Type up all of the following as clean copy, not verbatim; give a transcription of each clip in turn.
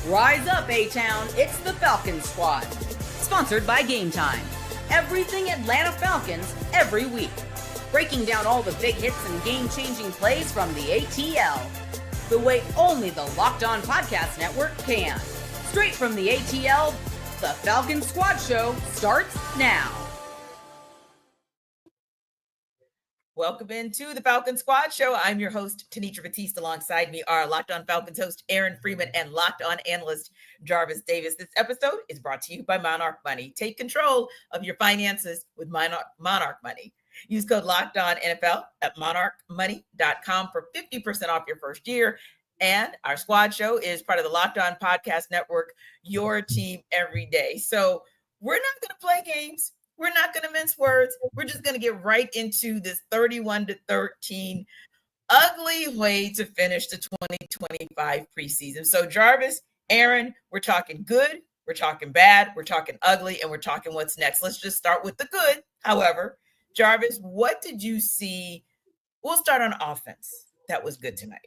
Rise up, A-Town. It's the Falcons Squad. Sponsored by Game Time. Everything Atlanta Falcons every week. Breaking down all the big hits and game-changing plays from the ATL. The way only the Locked On Podcast Network can. Straight from the ATL, the Falcons Squad Show starts now. Welcome into the Falcons Squad Show. I'm your host, Tenitra Batiste. Alongside me are Locked On Falcons host Aaron Freeman and Locked On analyst Jarvis Davis. This episode is brought to you by Monarch Money. Take control of your finances with Monarch Money. Use code Locked On NFL at monarchmoney.com for 50% off your first year. And our squad show is part of the Locked On Podcast Network, your team every day. So we're not going to play games. We're not going to mince words. We're just going to get right into this 31-13 ugly way to finish the 2025 preseason. So Jarvis, Aaron, we're talking good, we're talking bad, we're talking ugly, and we're talking what's next. Let's just start with the good. However, Jarvis, what did you see? We'll start on offense. That was good tonight.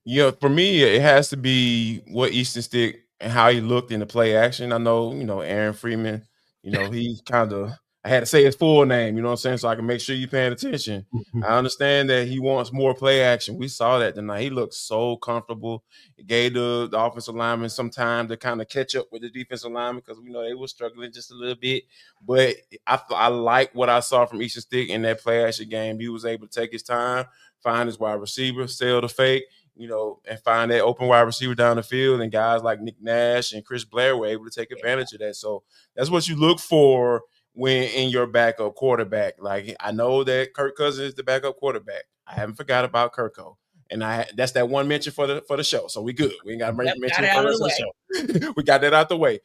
Yeah, for me, it has to be what Easton Stick and how he looked in the play action. I know, Aaron Freeman, he kind of, I had to say his full name, you know what I'm saying, so I can make sure you're paying attention. I understand that he wants more play action. We saw that tonight. He looked so comfortable. It gave the offensive lineman some time to kind of catch up with the defensive lineman because we know they were struggling just a little bit. But I like what I saw from Easton Stick in that play action game. He was able to take his time, find his wide receiver, sell the fake, and find that open wide receiver down the field. And guys like Nick Nash and Chris Blair were able to take advantage of that. So that's what you look for when in your backup quarterback. Like, I know that Kirk Cousins is the backup quarterback. I haven't forgot about Kirko. And that's that one mention for the show. So we good. We ain't got to mention for the rest of the show. We got that out the way.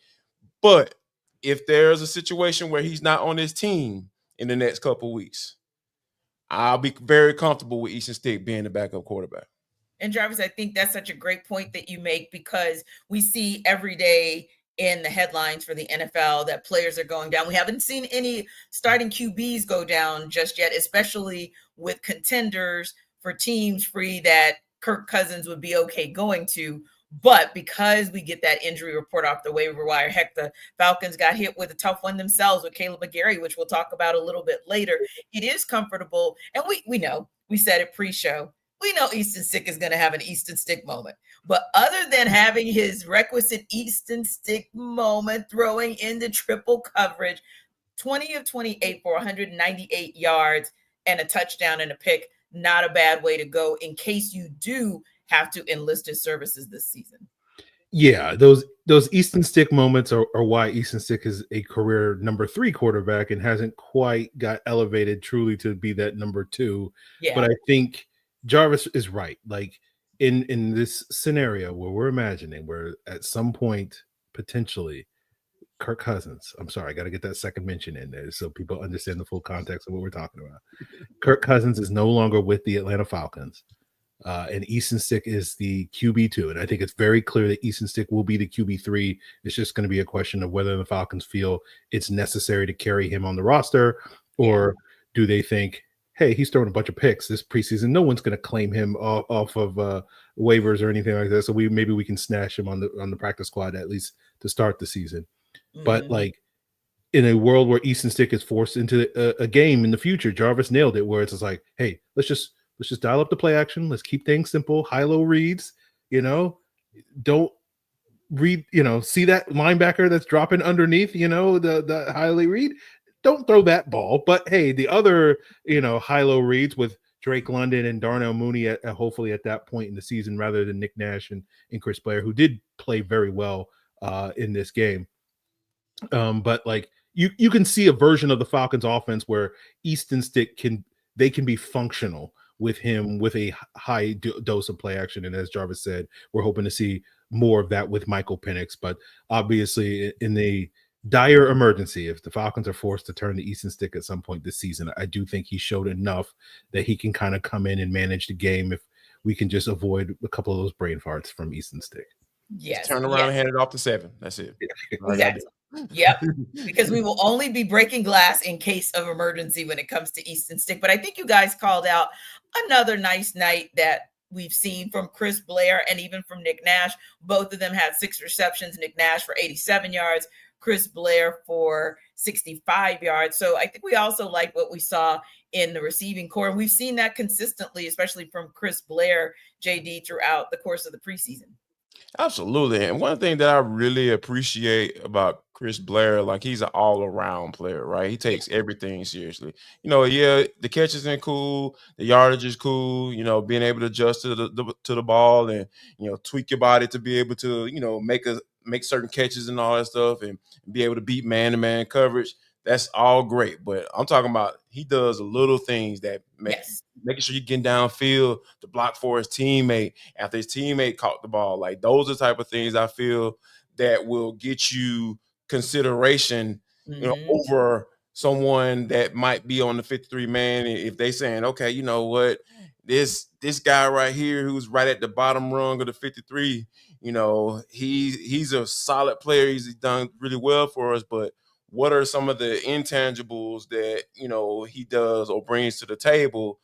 But if there's a situation where he's not on his team in the next couple weeks, I'll be very comfortable with Easton Stick being the backup quarterback. And Jarvis, I think that's such a great point that you make because we see every day in the headlines for the NFL that players are going down. We haven't seen any starting QBs go down just yet, especially with contenders for teams free that Kirk Cousins would be okay going to. But because we get that injury report off the waiver wire, heck, the Falcons got hit with a tough one themselves with Kaleb McGary, which we'll talk about a little bit later. It is comfortable. And we know, we said it pre-show, we know Easton Stick is going to have an Easton Stick moment. But other than having his requisite Easton Stick moment, throwing into triple coverage, 20 of 28 for 198 yards and a touchdown and a pick, not a bad way to go in case you do have to enlist his services this season. Yeah, those Easton Stick moments are why Easton Stick is a career number 3 quarterback and hasn't quite got elevated truly to be that number 2. Yeah. But I think Jarvis is right. Like in this scenario where we're imagining where at some point potentially Kirk Cousins, I'm sorry, I got to get that second mention in there so people understand the full context of what we're talking about. Kirk Cousins is no longer with the Atlanta Falcons. And Easton Stick is the QB2. And I think it's very clear that Easton Stick will be the QB3. It's just going to be a question of whether the Falcons feel it's necessary to carry him on the roster, or do they think, hey, he's throwing a bunch of picks this preseason. No one's going to claim him off of waivers or anything like that. So maybe we can snatch him on the practice squad at least to start the season. Mm-hmm. But like in a world where Easton Stick is forced into a game in the future, Jarvis nailed it, where it's just like, hey, let's just dial up the play action. Let's keep things simple. High-low reads, don't read, see that linebacker that's dropping underneath, the highly read. Don't throw that ball. But hey, the other, high-low reads with Drake London and Darnell Mooney hopefully at that point in the season, rather than Nick Nash and Chris Blair, who did play very well in this game. But like you can see a version of the Falcons offense where Easton Stick can be functional with him with a high dose of play action. And as Jarvis said, we're hoping to see more of that with Michael Penix. But obviously in the dire emergency, if the Falcons are forced to turn to Easton Stick at some point this season, I do think he showed enough that he can kind of come in and manage the game if we can just avoid a couple of those brain farts from Easton Stick. Yes. Just turn around and hand it off to 7. That's it. Exactly. Yep, because we will only be breaking glass in case of emergency when it comes to Easton Stick. But I think you guys called out another nice night that we've seen from Chris Blair and even from Nick Nash. Both of them had 6 receptions. Nick Nash for 87 yards, Chris Blair for 65 yards. So I think we also like what we saw in the receiving core. And we've seen that consistently, especially from Chris Blair, JD, throughout the course of the preseason. Absolutely. And one thing that I really appreciate about Chris Blair, like he's an all-around player, right? He takes everything seriously. Yeah, the catch isn't cool, the yardage is cool, being able to adjust to the ball and tweak your body to be able to, make certain catches and all that stuff and be able to beat man-to-man coverage. That's all great. But I'm talking about he does little things that making sure you're getting downfield to block for his teammate after his teammate caught the ball. Like those are the type of things I feel that will get you consideration, over someone that might be on the 53 man. If they saying, okay, you know what, this guy right here who's right at the bottom rung of the 53, he's a solid player. He's done really well for us, but what are some of the intangibles that he does or brings to the table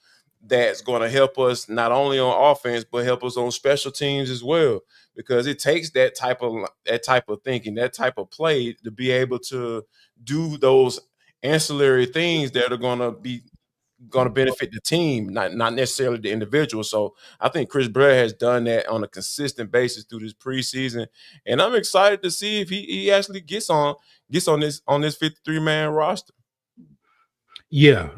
that's going to help us not only on offense but help us on special teams as well? Because it takes that type of thinking, that type of play to be able to do those ancillary things that are going to benefit the team, not necessarily the individual. So I think Chris Blair has done that on a consistent basis through this preseason, and I'm excited to see if he actually gets on this 53-man roster. Yeah.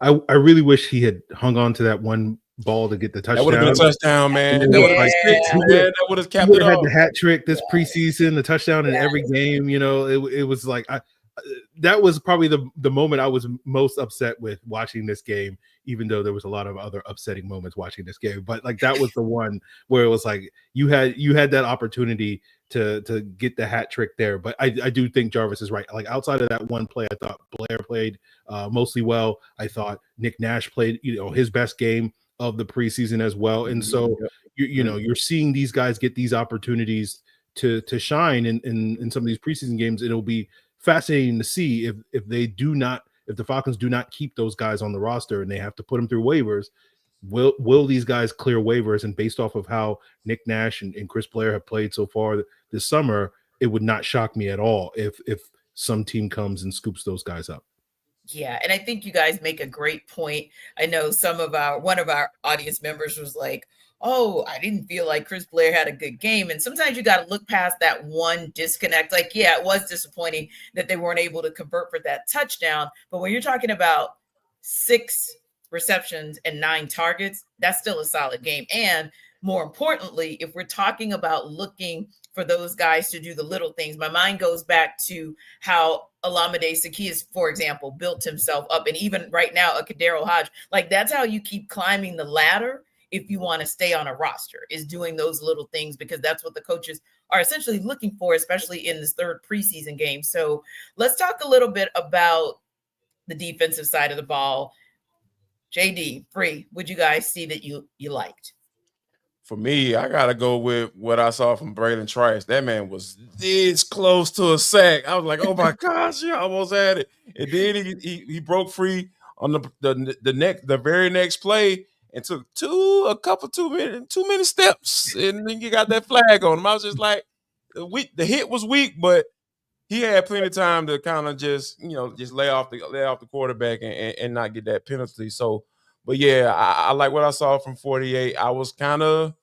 I really wish he had hung on to that one ball to get the touchdown. That would have been a touchdown, man. That would have been 6, man. That would have capped it off. Had the hat trick this preseason, the touchdown in every game. It was like that was probably the moment I was most upset with watching this game, even though there was a lot of other upsetting moments watching this game. But like that was the one where it was like you had that opportunity to get the hat trick there. But I do think Jarvis is right. Like outside of that one play, I thought Blair played mostly well. I thought Nick Nash played his best game of the preseason as well. And so you're seeing these guys get these opportunities to shine in some of these preseason games. It'll be fascinating to see if the Falcons do not keep those guys on the roster and they have to put them through waivers. Will these guys clear waivers? And based off of how Nick Nash and Chris Blair have played so far this summer, it would not shock me at all if some team comes and scoops those guys up. Yeah, and I think you guys make a great point. I know one of our audience members was like, oh, I didn't feel like Chris Blair had a good game. And sometimes you got to look past that one disconnect. Like, yeah, it was disappointing that they weren't able to convert for that touchdown. But when you're talking about 6 receptions and 9 targets, that's still a solid game. And more importantly, if we're talking about looking for those guys to do the little things, my mind goes back to how Olamide Zaccheaus, for example, built himself up. And even right now, a Kadero Hodge, like that's how you keep climbing the ladder if you want to stay on a roster, is doing those little things, because that's what the coaches are essentially looking for, especially in this 3rd preseason game. So let's talk a little bit about the defensive side of the ball. JD, Free, would you guys see that you liked? For me, I got to go with what I saw from Bralen Trice. That man was this close to a sack. I was like, oh my gosh, he almost had it. And then he broke free on the very next play and took 2 many steps. And then you got that flag on him. I was just like, the hit was weak, but he had plenty of time to kind of just lay off the quarterback and not get that penalty. So, but yeah, I like what I saw from 48. I was kind of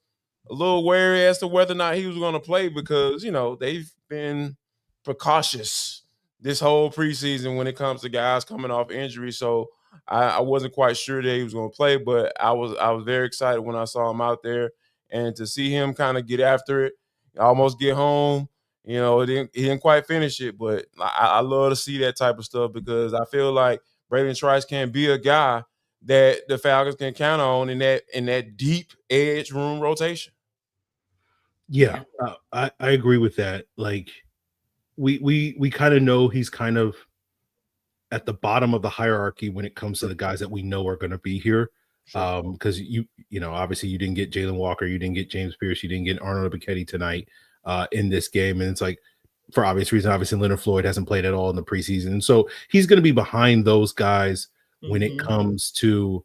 a little wary as to whether or not he was going to play because, they've been precautious this whole preseason when it comes to guys coming off injury. So I wasn't quite sure that he was going to play, but I was very excited when I saw him out there, and to see him kind of get after it, almost get home. He didn't quite finish it, but I love to see that type of stuff because I feel like Bralen Trice can be a guy that the Falcons can count on in that deep edge room rotation. Yeah, I agree with that. Like we kind of know he's kind of at the bottom of the hierarchy when it comes to the guys that we know are going to be here. Sure. Because obviously you didn't get Jalen Walker, you didn't get James Pierce, you didn't get Arnold Ebiketie tonight in this game, and it's like for obvious reason. Obviously, Leonard Floyd hasn't played at all in the preseason, and so he's going to be behind those guys when it comes to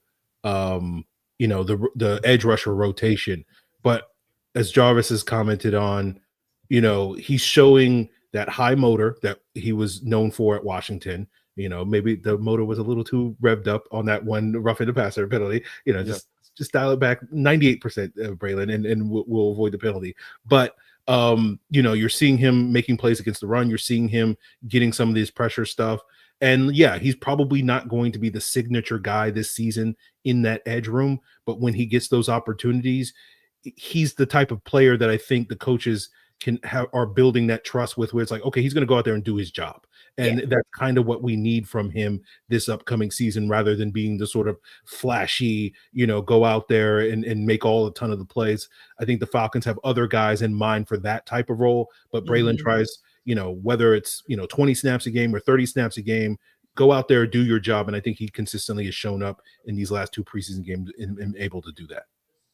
the edge rusher rotation. But as Jarvis has commented on, he's showing that high motor that he was known for at Washington. Maybe the motor was a little too revved up on that one roughing the passer penalty. Just dial it back 98%, Bralen, and we'll avoid the penalty. But you're seeing him making plays against the run. You're seeing him getting some of these pressure stuff. And yeah, he's probably not going to be the signature guy this season in that edge room. But when he gets those opportunities, he's the type of player that I think the coaches are building that trust with, where it's like, okay, he's going to go out there and do his job. And that's kind of what we need from him this upcoming season, rather than being the sort of flashy, go out there and make a ton of the plays. I think the Falcons have other guys in mind for that type of role, but Bralen Trice, whether it's, 20 snaps a game or 30 snaps a game, go out there, do your job. And I think he consistently has shown up in these last 2 preseason games and able to do that.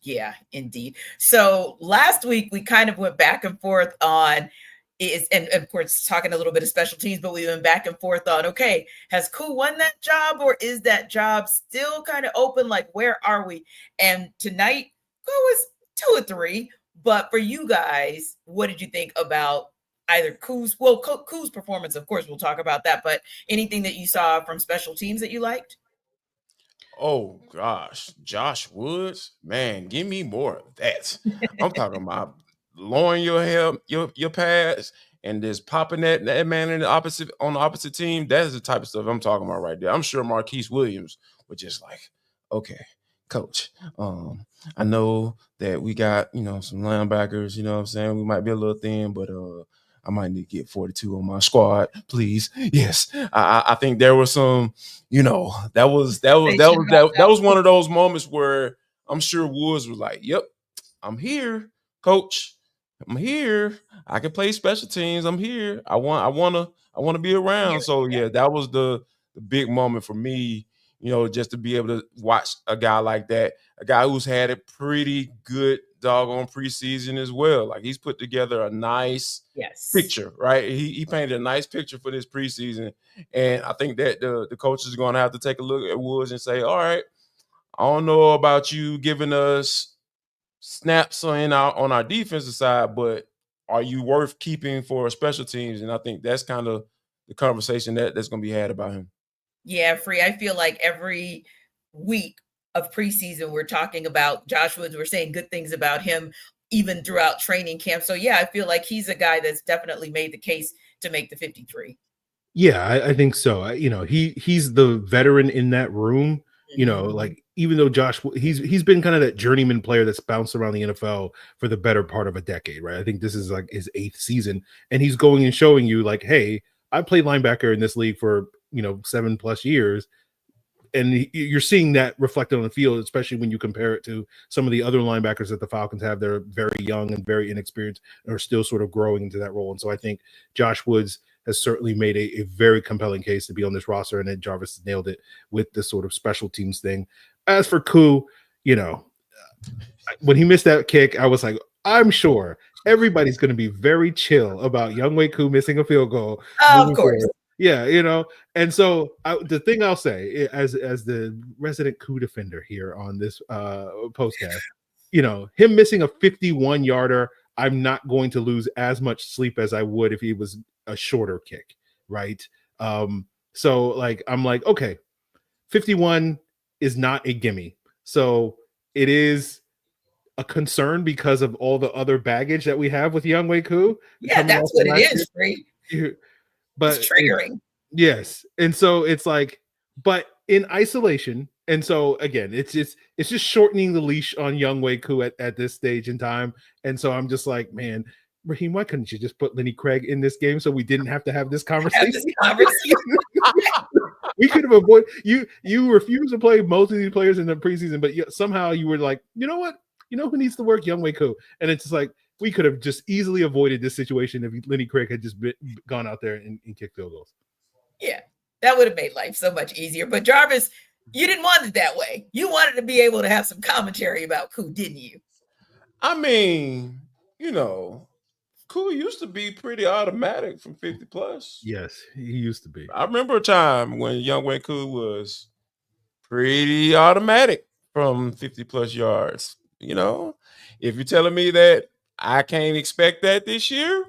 Yeah, indeed. So last week we kind of went back and forth on and of course talking a little bit of special teams, but we went back and forth on, okay, has Koo won that job, or is that job still kind of open? Like, where are we? And tonight Koo was 2 or 3, but for you guys, what did you think about either Koo's performance? Of course, we'll talk about that, but anything that you saw from special teams that you liked? Oh gosh, Josh Woods, man, give me more of that. I'm talking about lowering your hair, your pads, and just popping that man on the opposite team. That is the type of stuff I'm talking about right there. I'm sure Marquise Williams was just like, okay, coach, I know that we got, some linebackers, what I'm saying? We might be a little thin, but I might need to get 42 on my squad, please. Yes. I think there was some, that was one of those moments where I'm sure Woods was like, yep, I'm here, coach. I'm here. I can play special teams. I'm here. I want to be around. So yeah, that was the big moment for me, just to be able to watch a guy like that, a guy who's had a pretty good doggone preseason as well. Like, he's put together a nice picture, right? He painted a nice picture for this preseason. And I think that the coaches are going to have to take a look at Woods and say, all right, I don't know about you giving us snaps on our defensive side, but are you worth keeping for special teams? And I think that's kind of the conversation that's going to be had about him. Yeah, Free. I feel like every week of preseason, we're talking about Josh Woods. We're saying good things about him, even throughout training camp. So yeah, I feel like he's a guy that's definitely made the case to make the 53. Yeah, I think so. He's the veteran in that room. Like, even though Josh, he's been kind of that journeyman player that's bounced around the NFL for the better part of a decade, right? I think this is like his 8th season, and he's going and showing you, like, hey, I played linebacker in this league for 7+ years, and you're seeing that reflected on the field, especially when you compare it to some of the other linebackers that the Falcons have. They're very young and very inexperienced, and are still sort of growing into that role. And so I think Josh Woods has certainly made a very compelling case to be on this roster, and then Jarvis nailed it with this sort of special teams thing. As for Koo, when he missed that kick, I was like, I'm sure everybody's going to be very chill about Younghoe Koo missing a field goal. Of course. Forward. Yeah, and so the thing I'll say, as the resident Koo defender here on this postcast, him missing a 51-yarder, I'm not going to lose as much sleep as I would if he was a shorter kick, right? So like, I'm like, okay, 51 is not a gimme. So it is a concern because of all the other baggage that we have with Younghoe Koo. Yeah, that's what it is, Free. But it's triggering. Yes. And so it's like, but in isolation. And so again, it's just shortening the leash on Younghoe Koo at this stage in time. And so I'm just like, man, Raheem, why couldn't you just put Lenny Craig in this game so we didn't have to have this conversation? We could have avoided you refuse to play most of these players in the preseason, but somehow you were like, you know what? You know who needs to work? Younghoe Koo. And it's just like, we could have just easily avoided this situation if Lenny Craig had just gone out there and kicked field goals. Yeah, that would have made life so much easier. But Jarvis, you didn't want it that way. You wanted to be able to have some commentary about Koo, didn't you? I mean, Koo used to be pretty automatic from 50 plus. Yes, he used to be. I remember a time when Younghoe Koo was pretty automatic from 50 plus yards. You know, if you're telling me that I can't expect that this year,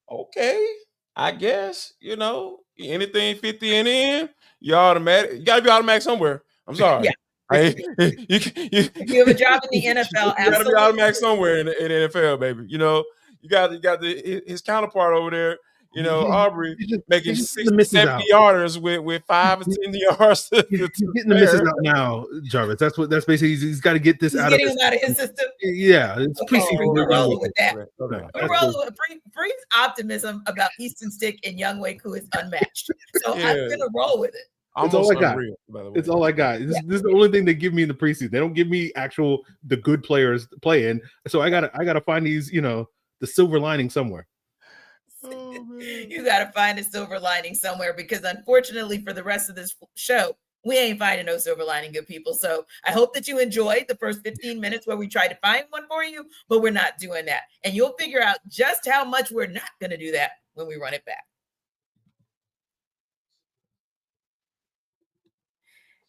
okay, I guess, you know, anything 50 and in, you automatic. You got to be automatic somewhere. I'm sorry. Yeah. If you have a job in the NFL, you got to be automatic somewhere in the NFL, baby. You know, you got his counterpart over there, you know, Aubrey, making 60, 70 yarders with 5 or 10 yards. He's getting the misses out now, Jarvis. That's basically he's got to get this out of his system. Yeah, it's preseason. We're rolling with that. We're rolling with Free's optimism about Easton Stick and Younghoe is unmatched. So I'm gonna roll with it. It's all I got. It's all I got. This is the only thing they give me in the preseason. They don't give me the good players playing. So I gotta find these, you know, the silver lining somewhere. You gotta find a silver lining somewhere, because unfortunately for the rest of this show, we ain't finding no silver lining, good people. So I hope that you enjoyed the first 15 minutes where we tried to find one for you, but we're not doing that. And you'll figure out just how much we're not gonna do that when we run it back.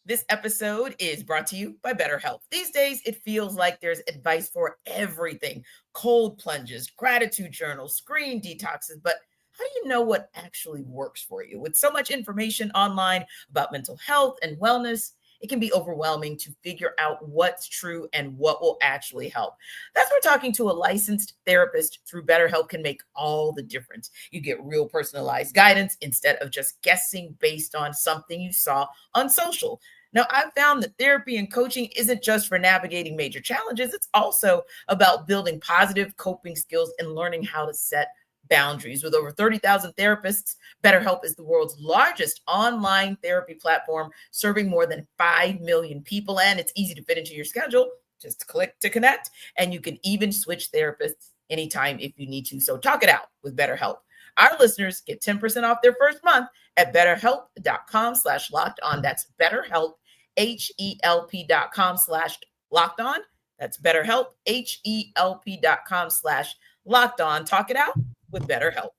This episode is brought to you by BetterHelp. These days, it feels like there's advice for everything: cold plunges, gratitude journals, screen detoxes. But how do you know what actually works for you? With so much information online about mental health and wellness, it can be overwhelming to figure out what's true and what will actually help. That's where talking to a licensed therapist through BetterHelp can make all the difference. You get real personalized guidance instead of just guessing based on something you saw on social. Now, I've found that therapy and coaching isn't just for navigating major challenges. It's also about building positive coping skills and learning how to set boundaries. With over 30,000 therapists, BetterHelp is the world's largest online therapy platform, serving more than 5 million people, and it's easy to fit into your schedule. Just click to connect, and you can even switch therapists anytime if you need to. So talk it out with BetterHelp. Our listeners get 10% off their first month at betterhelp.com/lockedon. That's BetterHelp, HELP.com/lockedon. That's BetterHelp, HELP.com/lockedon. Talk it out with BetterHelp.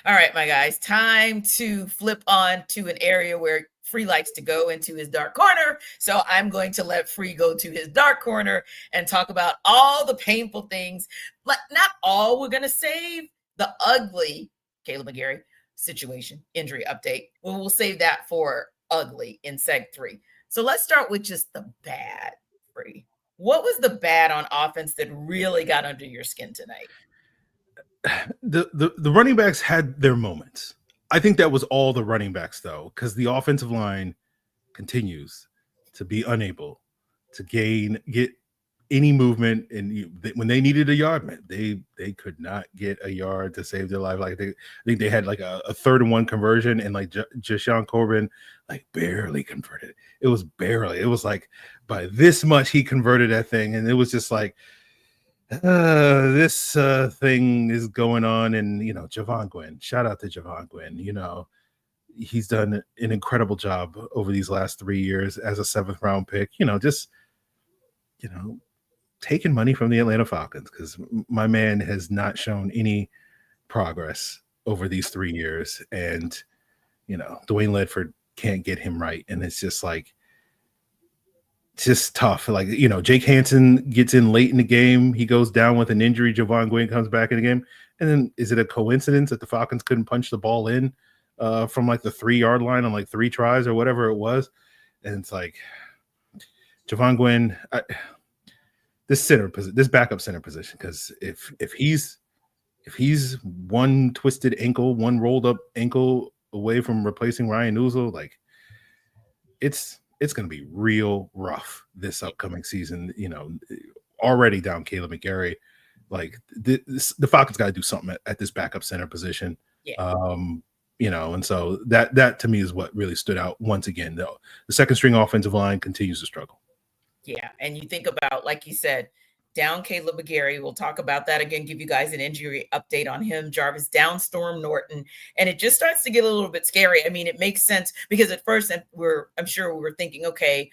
All right, my guys, time to flip on to an area where Free likes to go into his dark corner. So I'm going to let Free go to his dark corner and talk about all the painful things, but not all. We're going to save the ugly Kaleb McGary situation, injury update. We'll save that for ugly in seg 3. So let's start with just the bad, Free. What was the bad on offense that really got under your skin tonight? The running backs had their moments. I think that was all the running backs, though, because the offensive line continues to be unable to get any movement. And when they needed a yard, man, they could not get a yard to save their life. Like I think they had like a 3rd and 1 conversion, and like Jashawn Corbin like barely converted. It was barely. It was like by this much he converted that thing, and it was just like, this thing is going on. And you know, Javon Gwynn, shout out to Javon Gwynn. You know, he's done an incredible job over these last 3 years as a 7th round pick. You know, just taking money from the Atlanta Falcons, because my man has not shown any progress over these 3 years. And you know, Dwayne Ledford can't get him right, and it's just like, just tough. Like, you know, Jake Hansen gets in late in the game. He goes down with an injury. Javon Gwynn comes back in the game. And then is it a coincidence that the Falcons couldn't punch the ball in from like the 3-yard line on like 3 tries or whatever it was? And it's like, Javon Gwynn, this backup center position, because if he's one twisted ankle, one rolled up ankle away from replacing Ryan Nuzul, like it's going to be real rough this upcoming season. You know, already down Kaleb McGary. Like the Falcons got to do something at this backup center position. Yeah. You know, and so that to me is what really stood out once again. Though the second string offensive line continues to struggle. Yeah, and you think about, like you said, down Kaleb McGary. We'll talk about that again, give you guys an injury update on him. Jarvis down Storm Norton. And it just starts to get a little bit scary. I mean, it makes sense because at first I'm sure we were thinking, okay,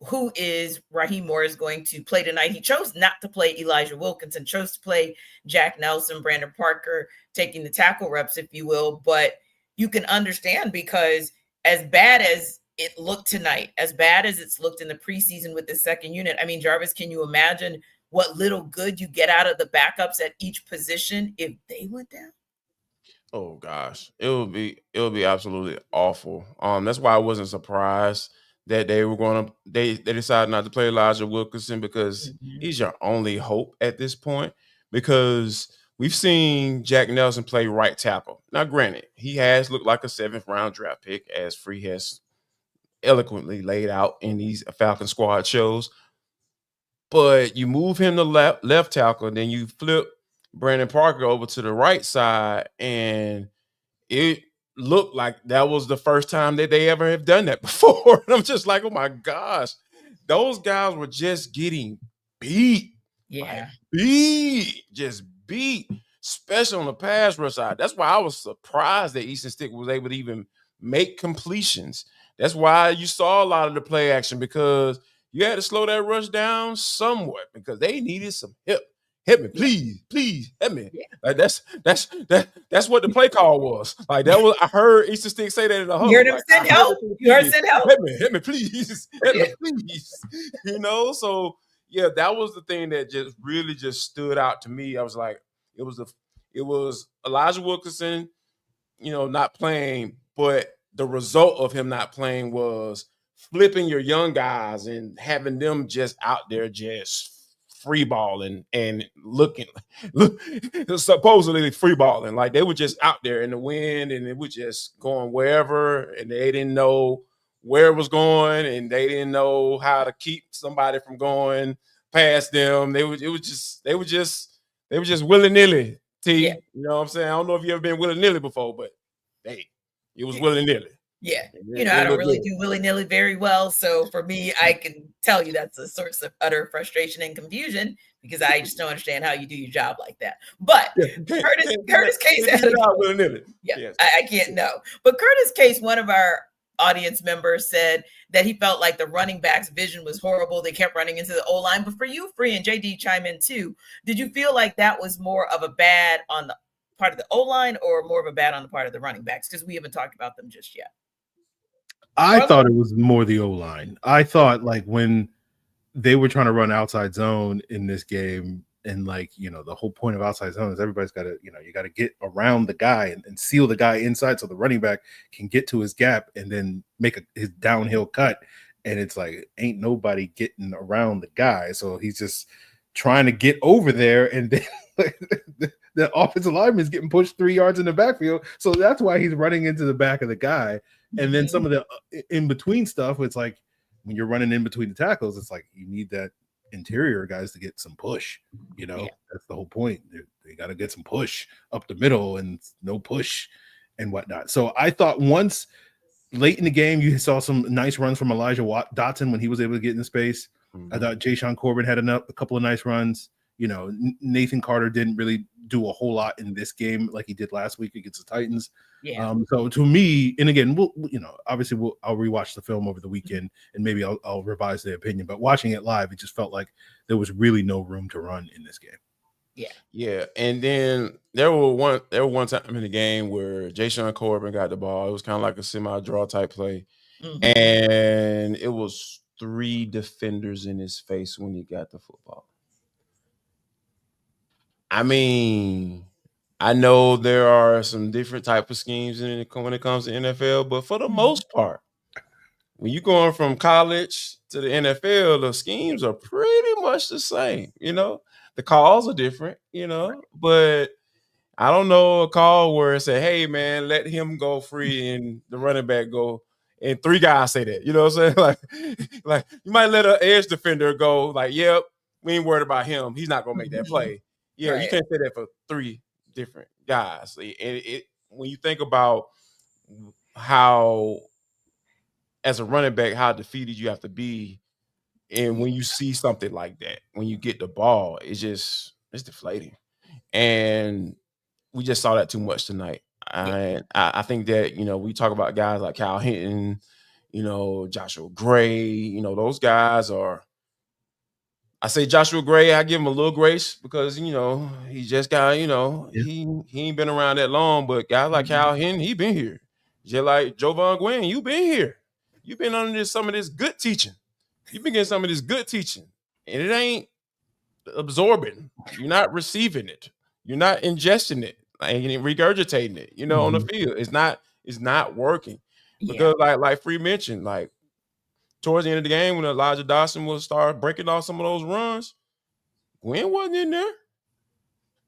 who is Raheem Morris going to play tonight? He chose not to play Elijah Wilkinson, chose to play Jack Nelson, Brandon Parker, taking the tackle reps, if you will. But you can understand, because as bad as it looked tonight, as bad as it's looked in the preseason with the second unit, I mean, Jarvis, can you imagine what little good you get out of the backups at each position if they went down? Oh gosh, it would be absolutely awful. That's why I wasn't surprised that they decided not to play Elijah Wilkinson, because he's your only hope at this point. Because we've seen Jack Nelson play right tackle. Now, granted, he has looked like a 7th round draft pick, as Free has eloquently laid out in these Falcon Squad shows. But you move him to left tackle, and then you flip Brandon Parker over to the right side, and it looked like that was the first time that they ever have done that before. And I'm just like, oh my gosh, those guys were just getting beat. Yeah. Just beat, especially on the pass rush side. That's why I was surprised that Easton Stick was able to even make completions. That's why you saw a lot of the play action, because you had to slow that rush down somewhat, because they needed some help. Hit me, please, hit me. Yeah. Like that's what the play call was. Like that was. I heard Easton Stick say that in the huddle. You heard him send help. You heard send help. Hit me, please, hit me, please. So yeah, that was the thing that just really just stood out to me. I was like, it was Elijah Wilkinson, not playing, but the result of him not playing was flipping your young guys and having them just out there just free balling and supposedly free balling. Like they were just out there in the wind, and it was just going wherever, and they didn't know where it was going, and they didn't know how to keep somebody from going past them. They were just willy-nilly. Yeah. You know what I'm saying? I don't know if you ever been willy-nilly before, but hey, it was willy-nilly. Yeah. I don't really do willy-nilly very well. So for me, I can tell you that's a source of utter frustration and confusion, because I just don't understand how you do your job like that. But Curtis Case had I can't know. But Curtis Case, one of our audience members, said that he felt like the running back's vision was horrible. They kept running into the O-line. But for you, Free, and JD chime in too, did you feel like that was more of a bad on the part of the O-line, or more of a bad on the part of the running backs? Because we haven't talked about them just yet. I thought it was more the O-line. I thought like when they were trying to run outside zone in this game, and the whole point of outside zone is everybody's got to, you got to get around the guy and seal the guy inside so the running back can get to his gap and then make his downhill cut. And it's like, ain't nobody getting around the guy. So he's just trying to get over there, and then the offensive lineman is getting pushed 3 yards in the backfield. So that's why he's running into the back of the guy. And then some of the in-between stuff, it's like when you're running in between the tackles, it's like you need that interior guys to get some push. That's the whole point. They got to get some push up the middle, and no push and whatnot. So I thought once late in the game, you saw some nice runs from Elijah Dotson when he was able to get in space. I thought Jashaun Corbin had a couple of nice runs. Nathan Carter didn't really do a whole lot in this game like he did last week against the Titans. So to me, and again, obviously I'll rewatch the film over the weekend, and maybe I'll revise the opinion. But watching it live, it just felt like there was really no room to run in this game. Yeah. And then there was one time in the game where Jashaun Corbin got the ball. It was kind of like a semi-draw type play, and it was 3 defenders in his face when he got the football. I mean, I know there are some different type of schemes when it comes to NFL, but for the most part, when you're going from college to the NFL, the schemes are pretty much the same. The calls are different, but I don't know a call where it said, hey, man, let him go free and the running back go. And 3 guys say that, you know what I'm saying? Like you might let an edge defender go like, yep, we ain't worried about him. He's not going to make that play. Yeah, You can't say that for 3 different guys. And when you think about how, as a running back, how defeated you have to be, and when you see something like that, when you get the ball, it's deflating. And we just saw that too much tonight. I think that, we talk about guys like Kyle Hinton, Joshua Gray, those guys are. I say Joshua Gray, I give him a little grace because, he just got, he ain't been around that long. But guys like Kyle Hinton, he been here. Just like Jovan Gwynn, you've been here. You've been under some of this good teaching. You've been getting some of this good teaching, and it ain't absorbing. You're not receiving it. You're not ingesting it and regurgitating it. On the field, it's not working because, like Free mentioned, like towards the end of the game when Elijah Dawson will start breaking off some of those runs, Gwynn wasn't in there.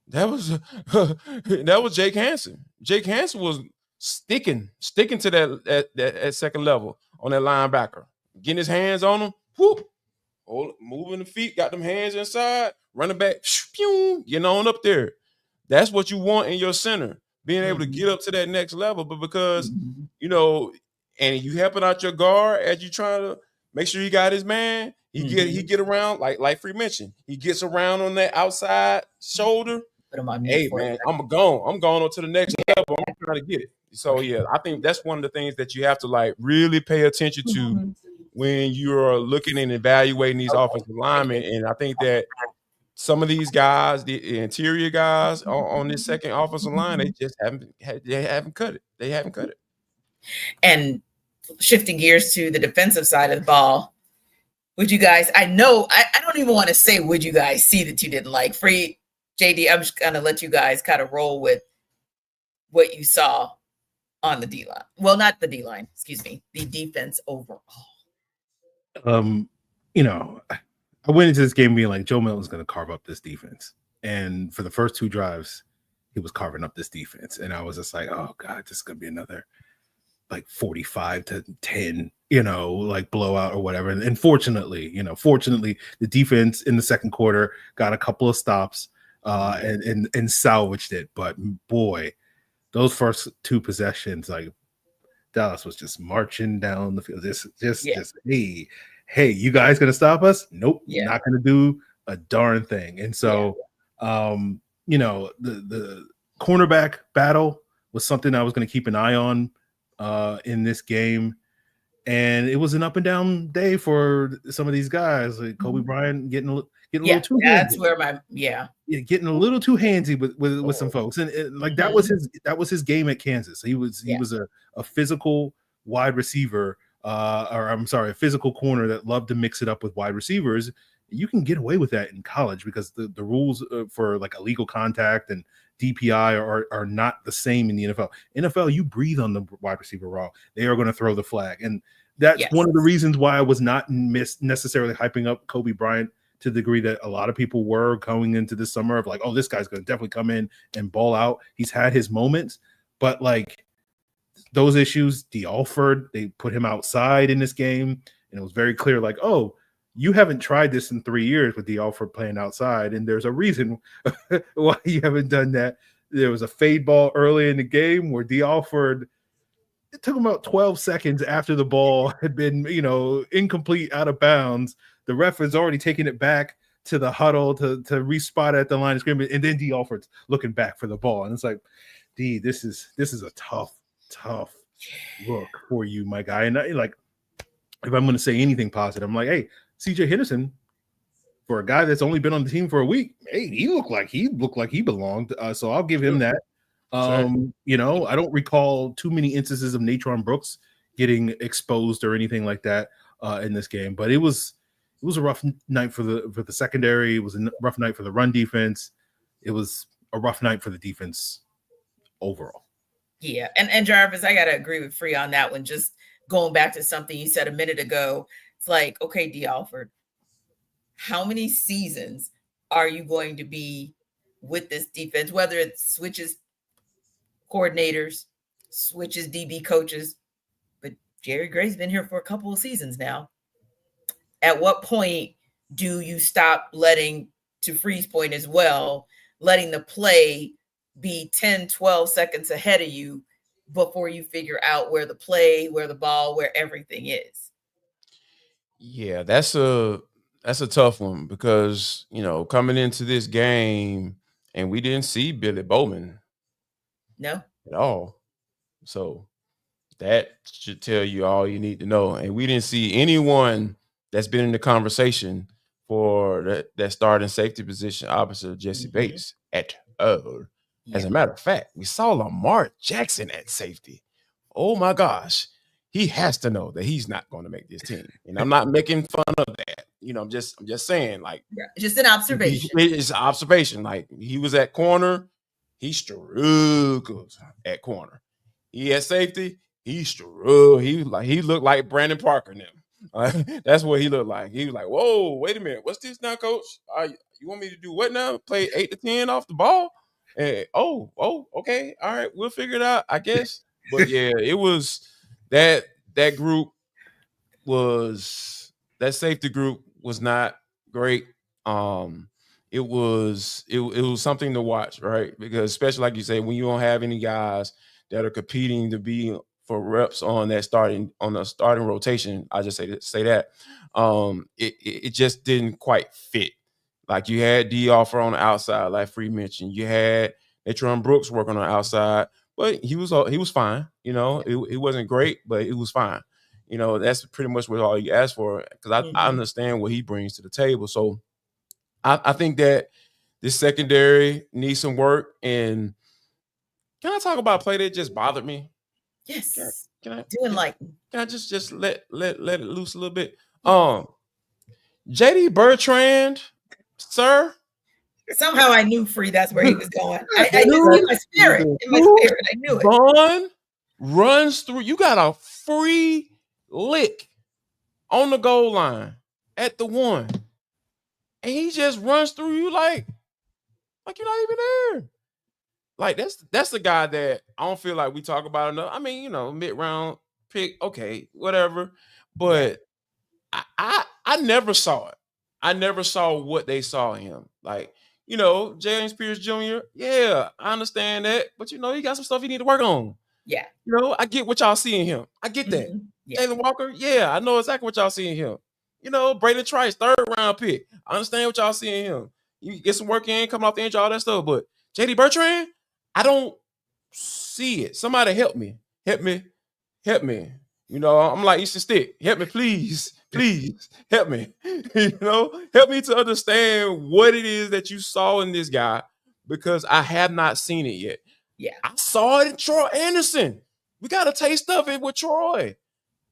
That was Jake Hansen. Jake Hansen was sticking to that second level on that linebacker, getting his hands on him, whoop, moving the feet, got them hands inside, running back, getting on up there. That's what you want in your center, being able to get up to that next level. But because, and you helping out your guard as you trying to make sure he got his man, he get around, like Free mentioned, he gets around on that outside shoulder. Hey man, I'm going on to the next level. I'm trying to get it. So I think that's one of the things that you have to like really pay attention to when you're looking and evaluating these offensive linemen. And I think that some of these guys, the interior guys on this second offensive line, they just haven't cut it. They haven't cut it. And shifting gears to the defensive side of the ball, would you guys? I know I don't even want to say would you guys see that you didn't like Free. JD, I'm just gonna let you guys kind of roll with what you saw on the D-line. Well, not the D-line, excuse me, the defense overall. I went into this game being like Joe Milton's gonna carve up this defense. And for the first two drives, he was carving up this defense. And I was just like, oh God, this is gonna be another like 45-10, like blowout or whatever. And fortunately, the defense in the second quarter got a couple of stops. And salvaged it, but boy, those first two possessions, like Dallas was just marching down the field. Just hey, you guys gonna stop us? Nope, not gonna do a darn thing. And so, the cornerback battle was something I was gonna keep an eye on in this game. And it was an up and down day for some of these guys, like Kobe Bryant getting a little too. That's where getting a little too handsy with some folks, and like that was his game at Kansas. He was a physical wide receiver, a physical corner that loved to mix it up with wide receivers. You can get away with that in college because the rules for like illegal contact and DPI are not the same in the NFL. NFL, you breathe on the wide receiver wrong, they are going to throw the flag. And that's one of the reasons why I was not necessarily hyping up Kobe Bryant to the degree that a lot of people were going into this summer of like, oh, this guy's going to definitely come in and ball out. He's had his moments, but like those issues, Alford, they put him outside in this game. And it was very clear like, oh, you haven't tried this in 3 years with Alford playing outside. And there's a reason why you haven't done that. There was a fade ball early in the game where Alford, it took him about 12 seconds after the ball had been, incomplete, out of bounds. The ref has already taken it back to the huddle to respot at the line of scrimmage. And then Alford's looking back for the ball. And it's like, this is a tough look for you, my guy. And if I'm going to say anything positive, I'm like, hey, CJ Henderson, for a guy that's only been on the team for a week, hey, he looked like he belonged. So I'll give him that. I don't recall too many instances of Natron Brooks getting exposed or anything like that in this game. But it was a rough night for the secondary. It was a rough night for the run defense. It was a rough night for the defense overall. Yeah, and Jarvis, I gotta agree with Free on that one. Just going back to something you said a minute ago. It's like, okay, Alford, how many seasons are you going to be with this defense? Whether it switches coordinators, switches DB coaches, but Jerry Gray's been here for a couple of seasons now. At what point do you stop letting, to Free's point as well, letting the play be 10, 12 seconds ahead of you before you figure out where the play, where the ball, where everything is? Yeah, that's a tough one because, coming into this game and we didn't see Billy Bowman. No. At all. So that should tell you all you need to know. And we didn't see anyone that's been in the conversation for that starting safety position opposite Jesse Bates at all. As a matter of fact, we saw Lamar Jackson at safety. oh my gosh, he has to know that he's not going to make this team. And I'm not making fun of that. I'm just saying, like, just an observation. It's an observation. Like, he was at corner, he struggled at corner. He at safety, he struggled. He looked like Brandon Parker now. That's what he looked like. He was like, whoa, wait a minute, what's this now, coach? You want me to do what now? Play 8 to 10 off the ball? And, okay, all right, we'll figure it out, I guess. But yeah, it was that group was that safety group was not great. It was something to watch, right? Because especially like you say, when you don't have any guys that are competing to be for reps on the starting rotation, I just say that it just didn't quite fit. Like, you had D Offer on the outside, like Free mentioned. You had Natron Brooks working on the outside, but he was fine. It wasn't great, but it was fine. That's pretty much what all you ask for, because I understand what he brings to the table. So I think that this secondary needs some work. And can I talk about a play that just bothered me? Yes. Can I just let it loose a little bit? JD Bertrand, sir. Somehow I knew Free that's where he was going. I knew in my spirit. I knew it. Vaughn runs through. You got a free lick on the goal line at the 1. And he just runs through you like you're not even there. Like, that's the guy that I don't feel like we talk about enough. I mean, mid-round pick, okay, whatever. But I never saw it. I never saw what they saw in him. Like, James Pierce Jr., yeah, I understand that. But, he got some stuff he need to work on. Yeah. I get what y'all see in him. I get that. Mm-hmm. Yeah. Jalen Walker, yeah, I know exactly what y'all see in him. Bralen Trice, 3rd-round pick. I understand what y'all see in him. You get some work in, coming off the injury, all that stuff. But JD Bertrand, I don't see it. Somebody help me. Help me. I'm like Easton Stick. Help me, please. Please help me. Help me to understand what it is that you saw in this guy, because I have not seen it yet. Yeah. I saw it in Troy Anderson. We got a taste of it with Troy.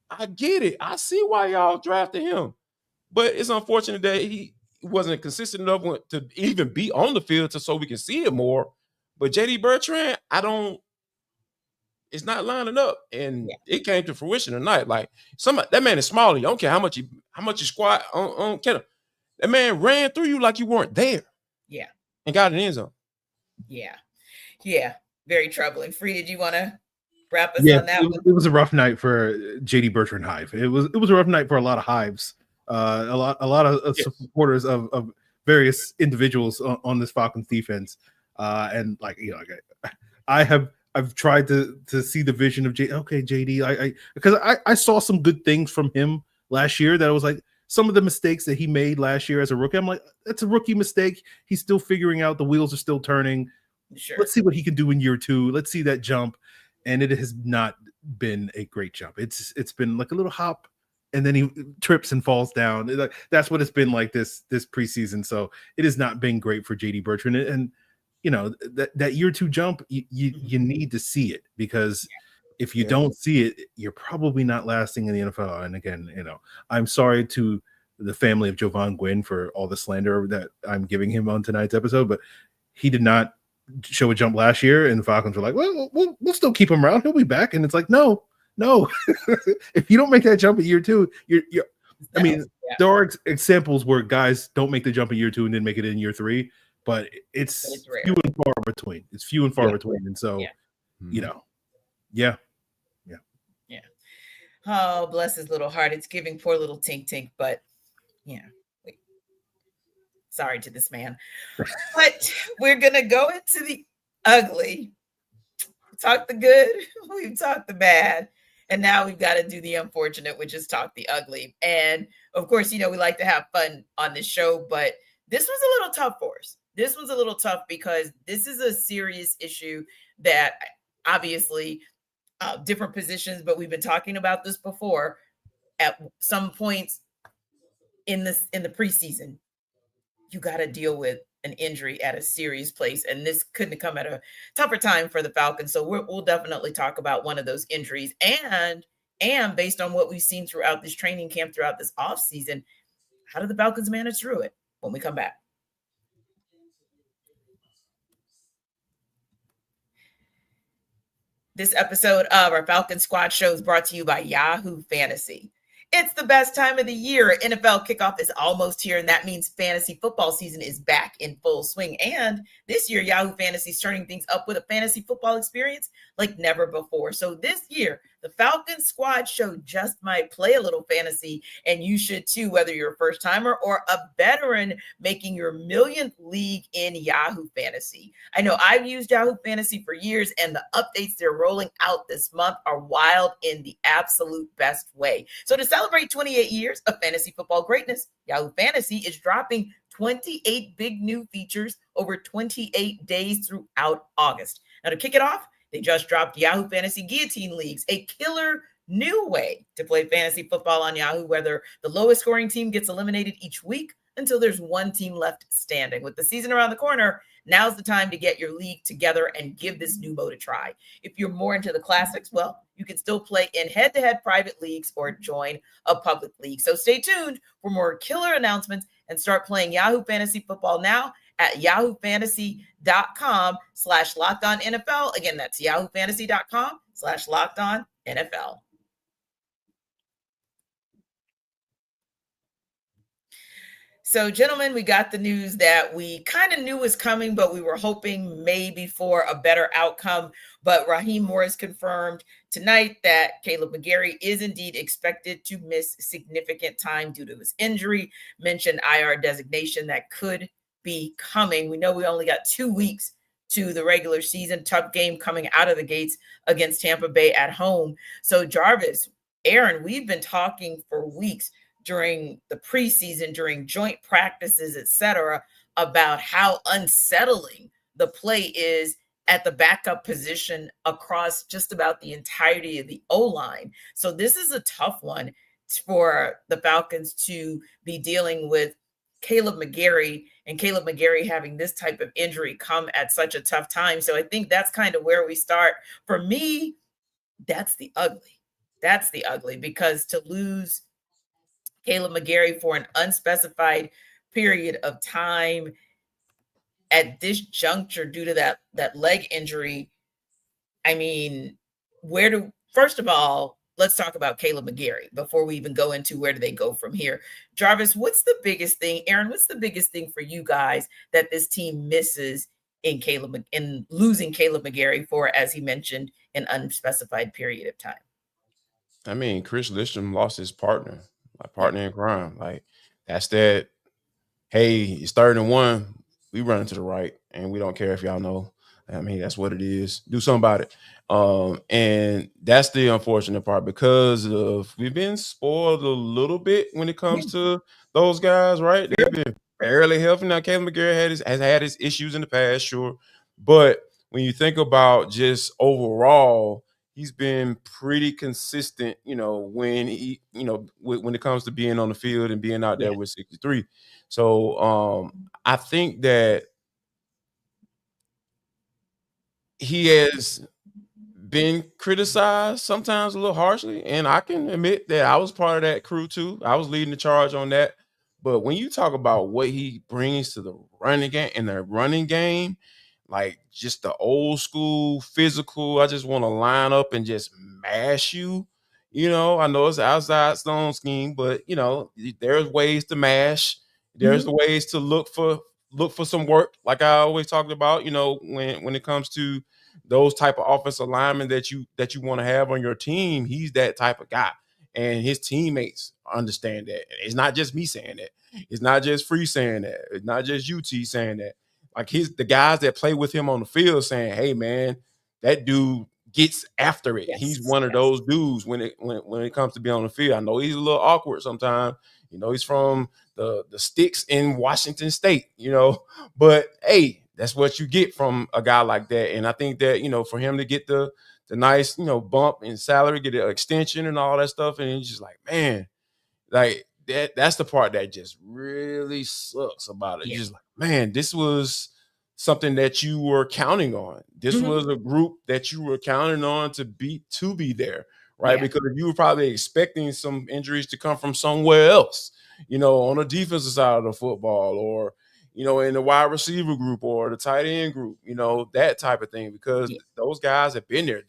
I get it. I see why y'all drafted him. But it's unfortunate that he wasn't consistent enough to even be on the field so we can see it more. But JD Bertrand, it's not lining up. And it came to fruition tonight. Like, that man is smaller. You don't care how much you squat on Kenna. That man ran through you like you weren't there. Yeah. And got an end zone. Yeah. Yeah. Very troubling. Free, did you want to wrap us on that one? It was a rough night for JD Bertrand Hive. It was a rough night for a lot of Hives. A lot of supporters of various individuals on this Falcons defense. And I've tried to see the vision of JD. Because I saw some good things from him last year that I was like, some of the mistakes that he made last year as a rookie, I'm like, that's a rookie mistake. He's still figuring out, the wheels are still turning. Sure. Let's see what he can do in year 2. Let's see that jump. And it has not been a great jump. It's been like a little hop, and then he trips and falls down. That's what it's been like this preseason. So it has not been great for JD Bertrand. And that year 2 jump, you need to see it, because if you don't see it, you're probably not lasting in the NFL. And again, I'm sorry to the family of Jovan Gwynn for all the slander that I'm giving him on tonight's episode, but he did not show a jump last year, and the Falcons were like, well, we'll still keep him around. He'll be back. And it's like, no. If you don't make that jump in year 2, there are examples where guys don't make the jump in year 2 and then make it in year 3, but it's few and far between. It's few and far between. And so, yeah. Oh, bless his little heart. It's giving poor little Tink, but sorry to this man. But we're going to go into the ugly. We talked the good, we've talked the bad, and now we've got to do the unfortunate, which is talk the ugly. And of course, we like to have fun on this show, but this was a little tough for us. This was a little tough because this is a serious issue that obviously different positions, but we've been talking about this before. At some points in the preseason, you got to deal with an injury at a serious place, and this couldn't come at a tougher time for the Falcons. So we'll definitely talk about one of those injuries, and based on what we've seen throughout this training camp, throughout this offseason, how do the Falcons manage through it when we come back? This episode of our Falcons Squad Show is brought to you by Yahoo Fantasy. It's the best time of the year. NFL kickoff is almost here, and that means fantasy football season is back in full swing. And this year, Yahoo Fantasy is turning things up with a fantasy football experience like never before. So this year, the Falcons Squad Show just might play a little fantasy, and you should too, whether you're a first timer or a veteran making your millionth league in Yahoo Fantasy. I know I've used Yahoo Fantasy for years, and the updates they're rolling out this month are wild in the absolute best way. So to celebrate 28 years of fantasy football greatness, Yahoo Fantasy is dropping 28 big new features over 28 days throughout August. Now to kick it off, they just dropped Yahoo Fantasy Guillotine Leagues, a killer new way to play fantasy football on Yahoo, whether the lowest scoring team gets eliminated each week until there's one team left standing. With the season around the corner, now's the time to get your league together and give this new mode a try. If you're more into the classics, well, you can still play in head-to-head private leagues or join a public league. So stay tuned for more killer announcements and start playing Yahoo Fantasy Football now at yahoofantasy.com/LockedOnNFL. Again, that's yahoofantasy.com/LockedOnNFL. So, gentlemen, we got the news that we kind of knew was coming, but we were hoping maybe for a better outcome. But Raheem Morris confirmed tonight that Kaleb McGary is indeed expected to miss significant time due to his injury. Mentioned IR designation that could be coming. We know we only got 2 weeks to the regular season. Tough game coming out of the gates against Tampa Bay at home. So, Jarvis, Aaron, we've been talking for weeks during the preseason, during joint practices, etc., about how unsettling the play is at the backup position across just about the entirety of the O-line. So this is a tough one for the Falcons to be dealing with Kaleb McGary, and Kaleb McGary having this type of injury come at such a tough time. So I think that's kind of where we start. For me, that's the ugly. That's the ugly, because to lose Kaleb McGary for an unspecified period of time at this juncture due to that leg injury, I mean, first of all, let's talk about Kaleb McGary before we even go into where do they go from here. Jarvis, what's the biggest thing? Aaron, what's the biggest thing for you guys that this team misses in losing Kaleb McGary for, as he mentioned, an unspecified period of time? I mean, Chris Lisham lost his partner. My partner in crime. Like, that's that, hey, it's 3rd and 1. We run to the right, and we don't care if y'all know. I mean, that's what it is. Do something about it. And that's the unfortunate part, because we've been spoiled a little bit when it comes to those guys, right? They've been fairly healthy. Now, Kaleb McGary has had his issues in the past, sure. But when you think about just overall, he's been pretty consistent, when when it comes to being on the field and being out there with 63. So I think that he has been criticized sometimes a little harshly, and I can admit that I was part of that crew too. I was leading the charge on that. But when you talk about what he brings to the running game, like just the old school physical, I just want to line up and just mash you. I know it's an outside stone scheme, but there's ways to mash. There's the ways to look for some work, like I always talked about. When it comes to those type of offensive linemen that you want to have on your team, he's that type of guy, and his teammates understand that. It's not just me saying that. It's not just Free saying that. It's not just UT saying that. Like, the guys that play with him on the field saying, "Hey, man, that dude gets after it. He's one of those dudes when it comes to being on the field. I know he's a little awkward sometimes. He's from the sticks in Washington State, but hey, that's what you get from a guy like that. And I think that, for him to get the nice, bump in salary, get an extension and all that stuff, and it's just like, man, like, that's the part that just really sucks about it. Yeah. You're just like, man, this was something that you were counting on. This was a group that you were counting on to be there, right? Because you were probably expecting some injuries to come from somewhere else, on the defensive side of the football, or in the wide receiver group or the tight end group, that type of thing. Because those guys have been there.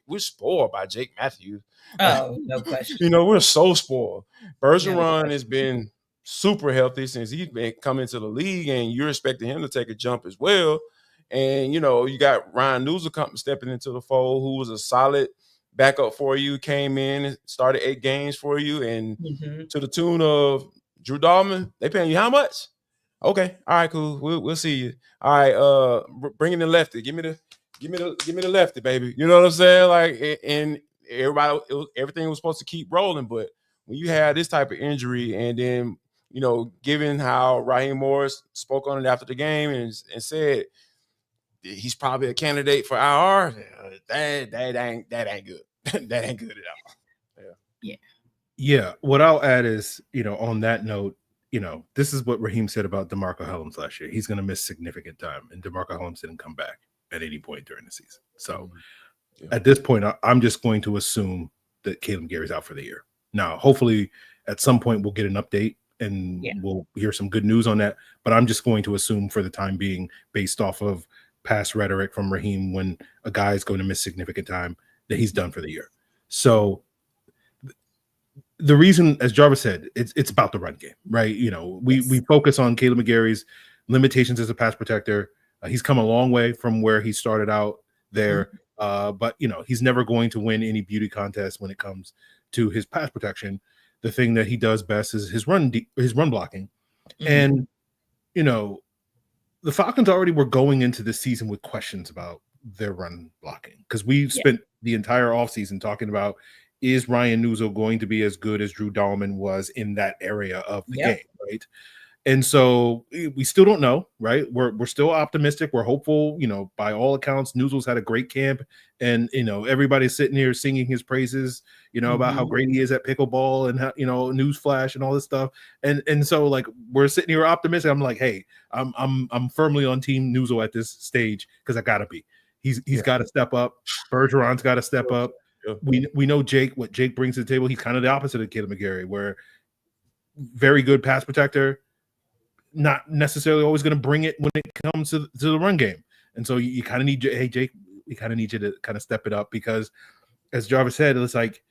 We're spoiled by Jake Matthews. Oh, no question. We're so spoiled. Bergeron has been super healthy since he's been coming to the league, and you're expecting him to take a jump as well. And, you got Ryan Newsom stepping into the fold, who was a solid backup for you, came in and started 8 games for you. And to the tune of Drew Dahlman, they paying you how much? Okay. All right, cool. We'll see you. All right. Bring in the lefty. Give me the lefty, baby. You know what I'm saying? Like, and everything was supposed to keep rolling. But when you have this type of injury, and then, given how Raheem Morris spoke on it after the game and said he's probably a candidate for IR, that ain't good. That ain't good at all. Yeah. What I'll add is, on that note, this is what Raheem said about DeMarco Hellams last year. He's going to miss significant time, and DeMarco Hellams didn't come back at any point during the season. So at this point, I'm just going to assume that Kaleb McGary's out for the year. Now, hopefully at some point we'll get an update and we'll hear some good news on that. But I'm just going to assume for the time being, based off of past rhetoric from Raheem, when a guy is going to miss significant time, that he's done for the year. So the reason, as Jarvis said, it's about the run game, right? We focus on Kaleb McGary's limitations as a pass protector. He's come a long way from where he started out there, but he's never going to win any beauty contest when it comes to his pass protection. The thing that he does best is his run blocking, and the Falcons already were going into this season with questions about their run blocking, because we spent the entire offseason talking about, is Ryan Newsom going to be as good as Drew Dahlman was in that area of the game, right? And so we still don't know, right? We're still optimistic. We're hopeful. By all accounts, Newsom's had a great camp, and everybody's sitting here singing his praises, about how great he is at pickleball and how, newsflash and all this stuff. And so like we're sitting here optimistic. I'm like, hey, I'm firmly on Team Newsom at this stage, because I gotta be. He's got to step up. Bergeron's got to step up. We know what Jake brings to the table. He's kind of the opposite of Kaleb McGary, where very good pass protector, not necessarily always going to bring it when it comes to the run game. And so you kind of need, hey, Jake, we kind of need you to kind of step it up, because as Jarvis said, it's like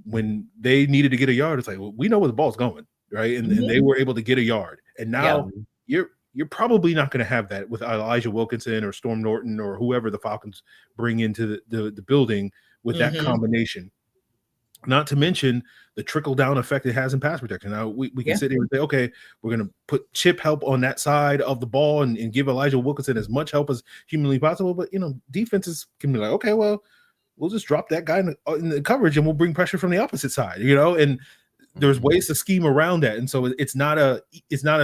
when they needed to get a yard, it's like, well, we know where the ball's going, right? And they were able to get a yard. And now you're probably not going to have that with Elijah Wilkinson or Storm Norton or whoever the Falcons bring into the building with that combination. Not to mention the trickle-down effect it has in pass protection. Now, we can sit here and say, okay, we're going to put chip help on that side of the ball and give Elijah Wilkinson as much help as humanly possible. But, defenses can be like, okay, well, we'll just drop that guy in the coverage and we'll bring pressure from the opposite side, and there's ways to scheme around that. And so it's not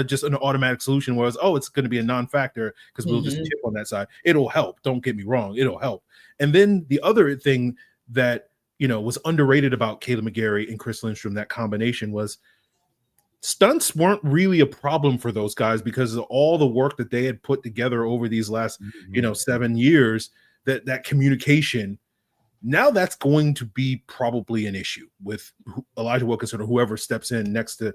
just an automatic solution where it's going to be a non-factor because we'll just chip on that side. It'll help. Don't get me wrong. It'll help. And then the other thing that, was underrated about Kaleb McGary and Chris Lindstrom, that combination, was stunts weren't really a problem for those guys because of all the work that they had put together over these last, 7 years, that communication. Now that's going to be probably an issue with Elijah Wilkinson or whoever steps in next to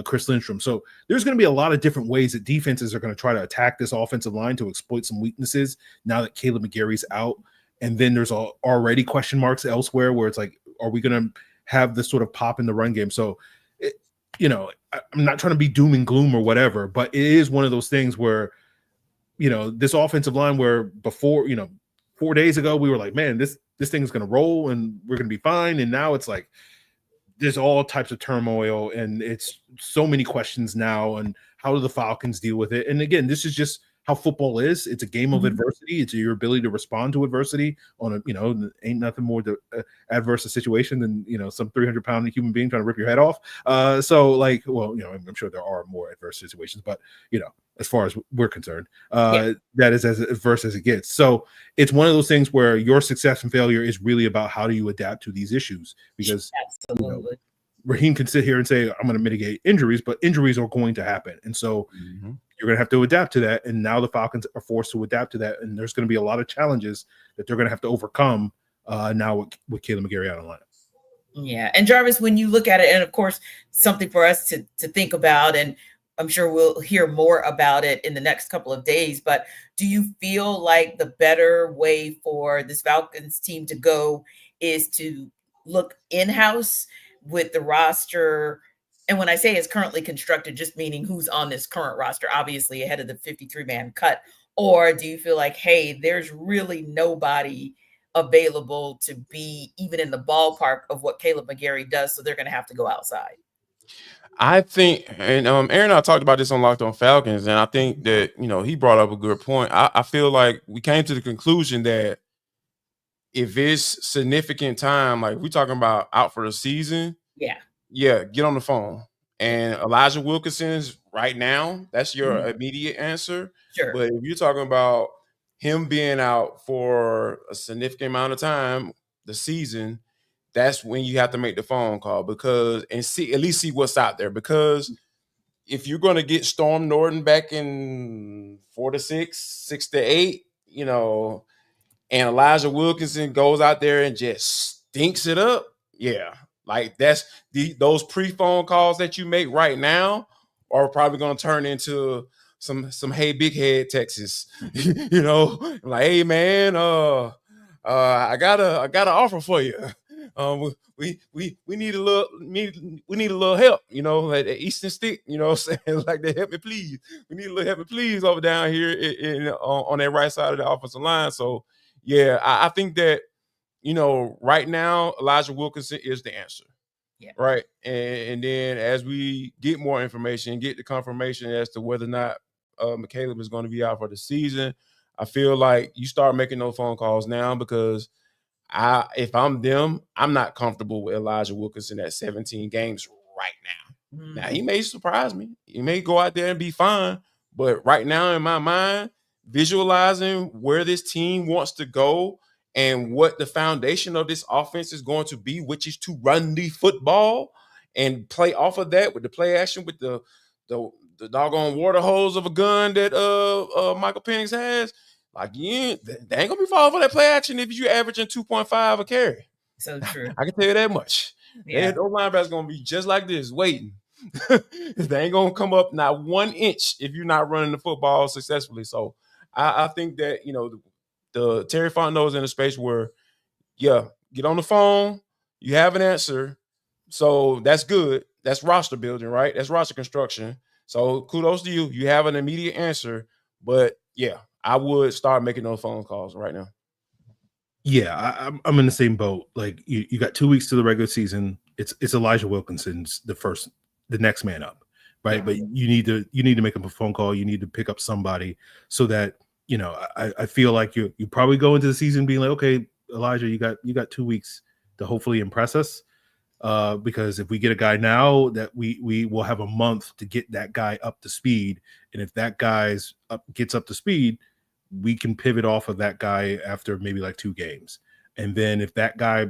Chris Lindstrom. So there's going to be a lot of different ways that defenses are going to try to attack this offensive line to exploit some weaknesses now that Kaleb McGary's out. And then there's already question marks elsewhere where it's like, are we going to have this sort of pop in the run game? So, I'm not trying to be doom and gloom or whatever, but it is one of those things where, this offensive line where before, 4 days ago, we were like, man, this thing is going to roll and we're going to be fine. And now it's like, there's all types of turmoil and it's so many questions now. And how do the Falcons deal with it? And again, this is just how football is. It's a game of adversity. It's your ability to respond to adversity on a, ain't nothing more adverse a situation than, some 300-pound human being trying to rip your head off. So like, well, I'm sure there are more adverse situations, but, as far as we're concerned, that is as adverse as it gets. So it's one of those things where your success and failure is really about how do you adapt to these issues, because absolutely. Raheem can sit here and say, I'm going to mitigate injuries, but injuries are going to happen. And so you're going to have to adapt to that. And now the Falcons are forced to adapt to that. And there's going to be a lot of challenges that they're going to have to overcome now with Kaleb McGary out of lineup. Yeah. And Jarvis, when you look at it, and of course, something for us to think about, and I'm sure we'll hear more about it in the next couple of days, but do you feel like the better way for this Falcons team to go is to look in-house with the roster? And when I say it's currently constructed, just meaning who's on this current roster, obviously ahead of the 53-man cut, or do you feel like, hey, there's really nobody available to be even in the ballpark of what Kaleb McGary does, so they're going to have to go outside? I think, and Aaron and I talked about this on Locked On Falcons, and I think that, he brought up a good point. I feel like we came to the conclusion that if it's significant time, like we're talking about out for the season, get on the phone. And Elijah Wilkinson's right now, that's your immediate answer. Sure. But if you're talking about him being out for a significant amount of time, the season, that's when you have to make the phone call and at least see what's out there. Because if you're going to get Storm Norton back in 4 to 6, 6 to 8, and Elijah Wilkinson goes out there and just stinks it up, like that's those pre-phone calls that you make right now are probably going to turn into some hey big head Texas, like, hey man, I got an offer for you. We need a little help, at Easton Stick, saying like they help me please. We need a little help me please over down here on that right side of the offensive line. So I think that right now Elijah Wilkinson is the answer. Yeah. Right. And then as we get more information, get the confirmation as to whether or not Kaleb is going to be out for the season, I feel like you start making those phone calls now, because if I'm them, I'm not comfortable with Elijah Wilkinson at 17 games right now. Now, he may surprise me. He may go out there and be fine. But right now, in my mind, visualizing where this team wants to go and what the foundation of this offense is going to be, which is to run the football and play off of that with the play action with the doggone water hose of a gun that Michael Penix has. Like, they ain't gonna be falling for that play action if you're averaging 2.5 a carry. So true. I can tell you that much. Yeah. Those linebackers gonna be just like this, waiting. They ain't gonna come up not 1 inch if you're not running the football successfully. So I think that the Terry Fontenot's in a space where, get on the phone, you have an answer. So that's good. That's roster building, right? That's roster construction. So kudos to you. You have an immediate answer, but I would start making those phone calls right now. Yeah, I'm in the same boat. Like you got 2 weeks to the regular season. It's Elijah Wilkinson's the next man up, right? Yeah. But you need to make a phone call. You need to pick up somebody so that I feel like you probably go into the season being like, okay, Elijah, you got 2 weeks to hopefully impress us. Because if we get a guy now, that we will have a month to get that guy up to speed, and if that gets up to speed, we can pivot off of that guy after maybe like 2 games. And then if that guy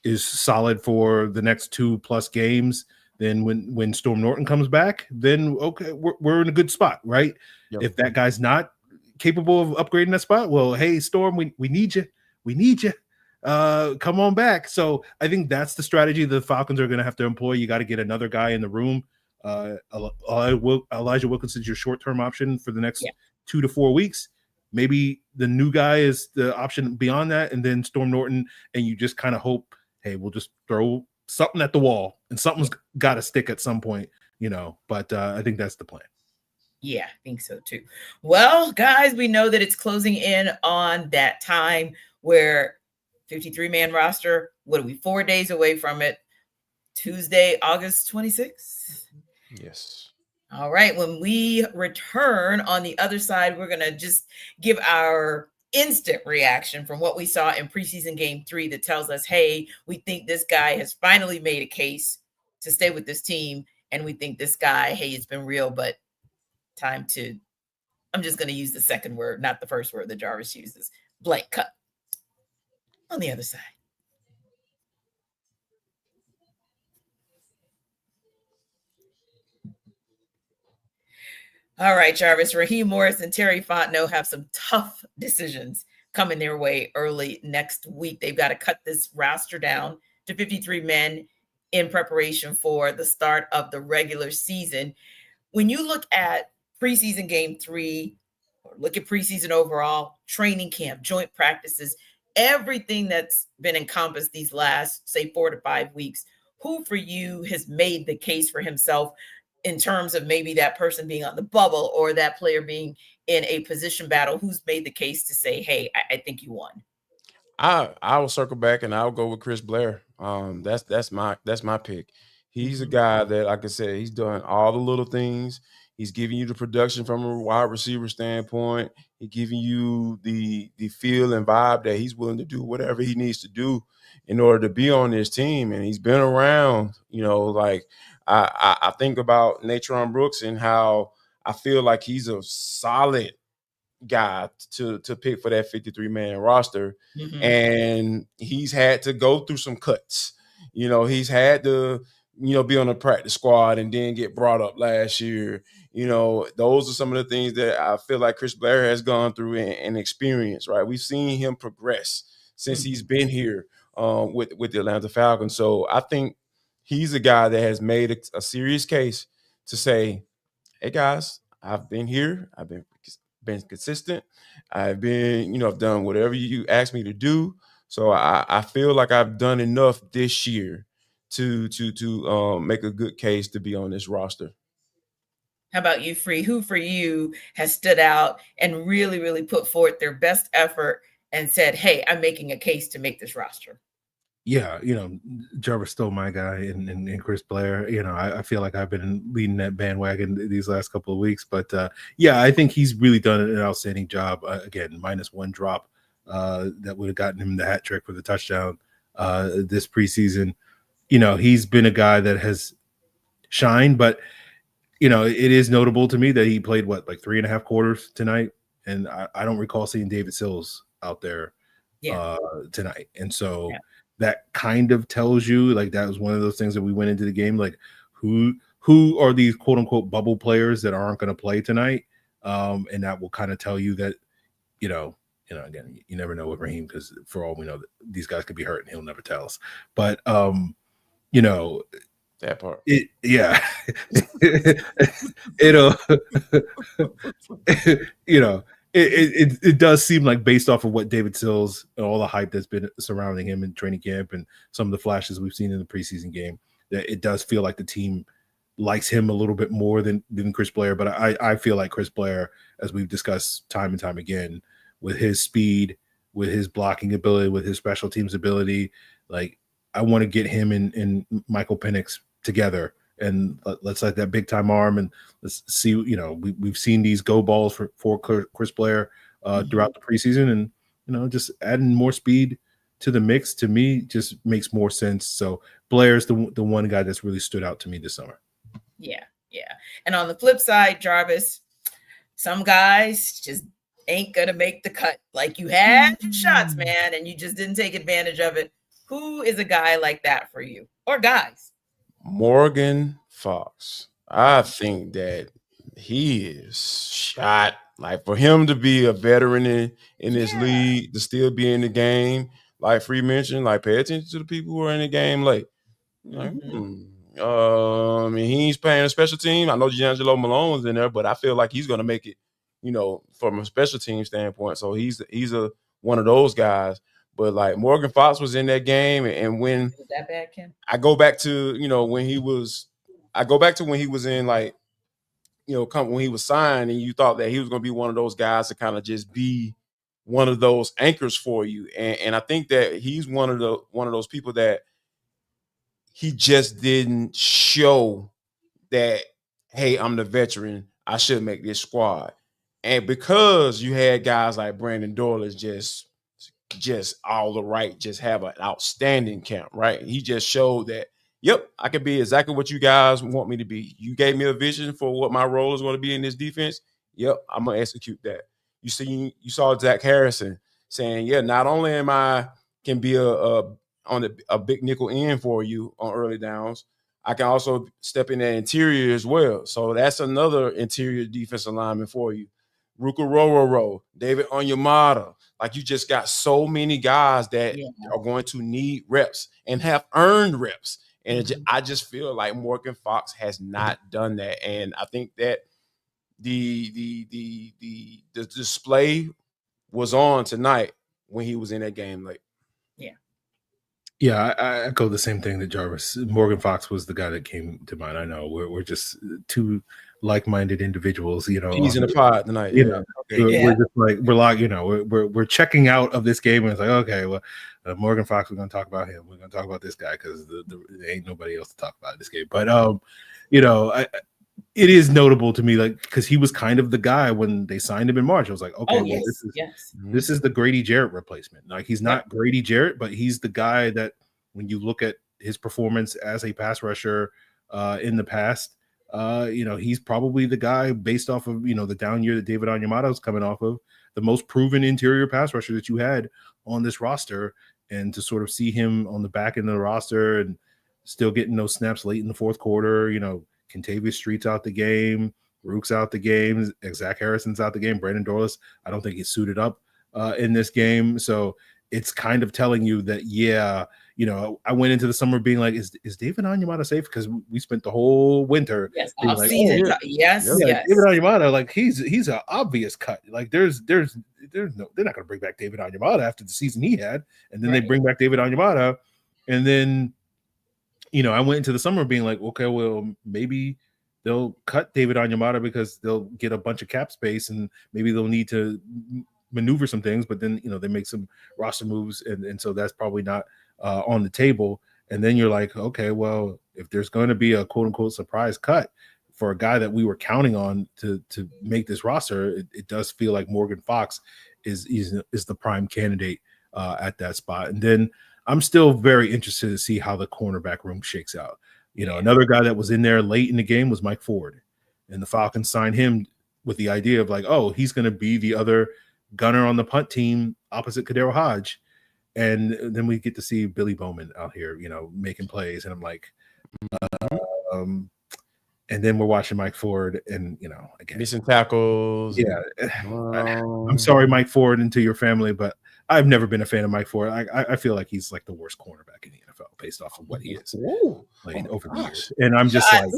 is solid for the next 2+ games, then when Storm Norton comes back, then okay, we're in a good spot, right? Yep. If that guy's not capable of upgrading that spot, well, hey, Storm, we need you. We need you. Come on back. So I think that's the strategy the Falcons are going to have to employ. You got to get another guy in the room. Elijah Wilkinson's your short-term option for the next 2 to 4 weeks. Maybe the new guy is the option beyond that, and then Storm Norton, and you just kind of hope, hey, we'll just throw something at the wall, and something's got to stick at some point, But I think that's the plan. Yeah, I think so too. Well, guys, we know that it's closing in on that time where 53-man roster, what are we, 4 days away from it? Tuesday, August 26th? Yes. All right. When we return on the other side, we're going to just give our instant reaction from what we saw in preseason game 3 that tells us, hey, we think this guy has finally made a case to stay with this team. And we think this guy, hey, it's been real, but time to, I'm just going to use the second word, not the first word that Jarvis uses, blank cut. On the other side. All right, Jarvis, Raheem Morris and Terry Fontenot have some tough decisions coming their way early next week. They've got to cut this roster down to 53 men in preparation for the start of the regular season. When you look at preseason game 3, or look at preseason overall, training camp, joint practices, everything that's been encompassed these last, say, 4 to 5 weeks, who for you has made the case for himself in terms of maybe that person being on the bubble or that player being in a position battle? Who's made the case to say, hey, I think you won? I will circle back and I'll go with Chris Blair. That's my pick. He's a guy that, like I said, he's done all the little things. He's giving you the production from a wide receiver standpoint. He's giving you the feel and vibe that he's willing to do whatever he needs to do in order to be on this team. And he's been around, like I think about Natron Brooks and how I feel like he's a solid guy to pick for that 53-man roster. And he's had to go through some cuts. He's had to, be on the practice squad and then get brought up last year. Those are some of the things that I feel like Chris Blair has gone through and experienced, right? We've seen him progress since he's been here with the Atlanta Falcons. So I think he's a guy that has made a serious case to say, hey, guys, I've been here. I've been consistent. I've been, I've done whatever you asked me to do. So I feel like I've done enough this year to make a good case to be on this roster. How about you, Free? Who for you has stood out and really, really put forth their best effort and said, hey, I'm making a case to make this roster? Yeah, Jarvis stole my guy and Chris Blair. I feel like I've been leading that bandwagon these last couple of weeks. But, yeah, I think he's really done an outstanding job. Again, -1 drop that would have gotten him the hat trick for the touchdown this preseason. He's been a guy that has shined. But, it is notable to me that he played, like 3.5 quarters tonight. And I don't recall seeing David Sills out there tonight. And so that kind of tells you, like, that was one of those things that we went into the game, like, who are these quote unquote bubble players that aren't going to play tonight? And that will kind of tell you that, again, you never know with Raheem, because for all we know, that these guys could be hurt and he'll never tell us. But, that part. It does seem like, based off of what David Sills and all the hype that's been surrounding him in training camp and some of the flashes we've seen in the preseason game, that it does feel like the team likes him a little bit more than Chris Blair. But I feel like Chris Blair, as we've discussed time and time again, with his speed, with his blocking ability, with his special teams ability, like, I want to get him and Michael Penix together, and let's let that big time arm, and let's see. We've seen these go balls for Chris Blair throughout the preseason, and just adding more speed to the mix, to me, just makes more sense. So Blair's the one guy that's really stood out to me this summer. Yeah. And on the flip side, Jarvis, some guys just ain't gonna make the cut. Like, you had your shots, man, and you just didn't take advantage of it. Who is a guy like that for you, or guys? Morgan Fox. I think that he is shot. Like, for him to be a veteran in this league, to still be in the game, like Free mentioned, like, pay attention to the people who are in the game late. Like, he's playing a special team. I know D'Angelo Malone was in there, but I feel like he's going to make it, from a special team standpoint. So he's one of those guys. But, like, Morgan Fox was in that game, and when is that bad, Ken? I go back to when he was in, like, when he was signed, and you thought that he was going to be one of those guys to kind of just be one of those anchors for you, and I think that he's one of those people that he just didn't show that, hey, I'm the veteran, I should make this squad. And because you had guys like Brandon Doyle just all the right, just have an outstanding camp, right? He just showed that, yep, I can be exactly what you guys want me to be. You gave me a vision for what my role is going to be in this defense. Yep, I'm going to execute that. You saw Zach Harrison saying, yeah, not only can be a big nickel end for you on early downs, I can also step in that interior as well. So that's another interior defensive lineman for you. Ruka Rororo, David Onyemata. Like, you just got so many guys that are going to need reps and have earned reps. And I just feel like Morgan Fox has not done that. And I think that the display was on tonight when he was in that game late. Yeah, I echo the same thing that Jarvis. Morgan Fox was the guy that came to mind. I know we're just two like-minded individuals, He's in the pod tonight. We're just like we're checking out of this game, and it's like, okay, well, Morgan Fox, we're going to talk about him. We're going to talk about this guy because there ain't nobody else to talk about in this game. But it is notable to me, like, because he was kind of the guy when they signed him in March. I was like, okay, this is the Grady Jarrett replacement. Like, he's not Grady Jarrett, but he's the guy that when you look at his performance as a pass rusher in the past, he's probably the guy based off of, the down year that David Onyemata is coming off of, the most proven interior pass rusher that you had on this roster. And to sort of see him on the back end of the roster and still getting those snaps late in the fourth quarter, Kentavious Street's out the game, Rook's out the game, Zach Harrison's out the game, Brandon Dorlus, I don't think he's suited up in this game. So it's kind of telling you that, I went into the summer being like, is David Onyemata safe? Because we spent the whole winter. Yes, like, season. Yes. David Onyemata, like, he's an obvious cut. Like, there's no, they're not going to bring back David Onyemata after the season he had. And then they bring back David Onyemata. And then, I went into the summer being like, okay, well, maybe they'll cut David Onyemata because they'll get a bunch of cap space and maybe they'll need to maneuver some things. But then, they make some roster moves. And so that's probably not on the table. And then you're like, okay, well, if there's going to be a quote unquote surprise cut for a guy that we were counting on to make this roster, it does feel like Morgan Fox is the prime candidate at that spot. And then I'm still very interested to see how the cornerback room shakes out. Another guy that was in there late in the game was Mike Ford, and the Falcons signed him with the idea of like, oh, he's going to be the other gunner on the punt team opposite Kadero Hodge. And then we get to see Billy Bowman out here, making plays. And I'm like, and then we're watching Mike Ford and, again, missing tackles. Yeah. I'm sorry, Mike Ford, and to your family, but I've never been a fan of Mike Ford. I feel like he's like the worst cornerback in the NFL based off of what he is over the years. And I'm just tired.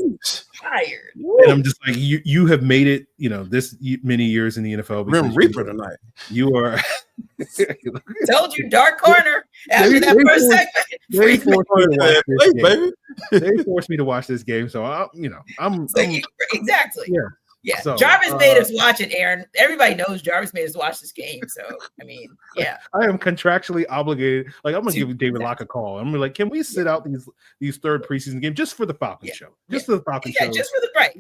And I'm just like, you have made it, this many years in the NFL. Grim Reaper tonight. You are. Told you, dark corner after that first segment. They forced me to watch this game, so I'm exactly. Yeah. So, Jarvis made us watch it, Aaron. Everybody knows Jarvis made us watch this game. So, I mean, yeah. I am contractually obligated. Like, I'm going to give David Locke a call. I'm like, can we sit out these third preseason games just for the Falcons show? Just for the Falcons show. Just for the right.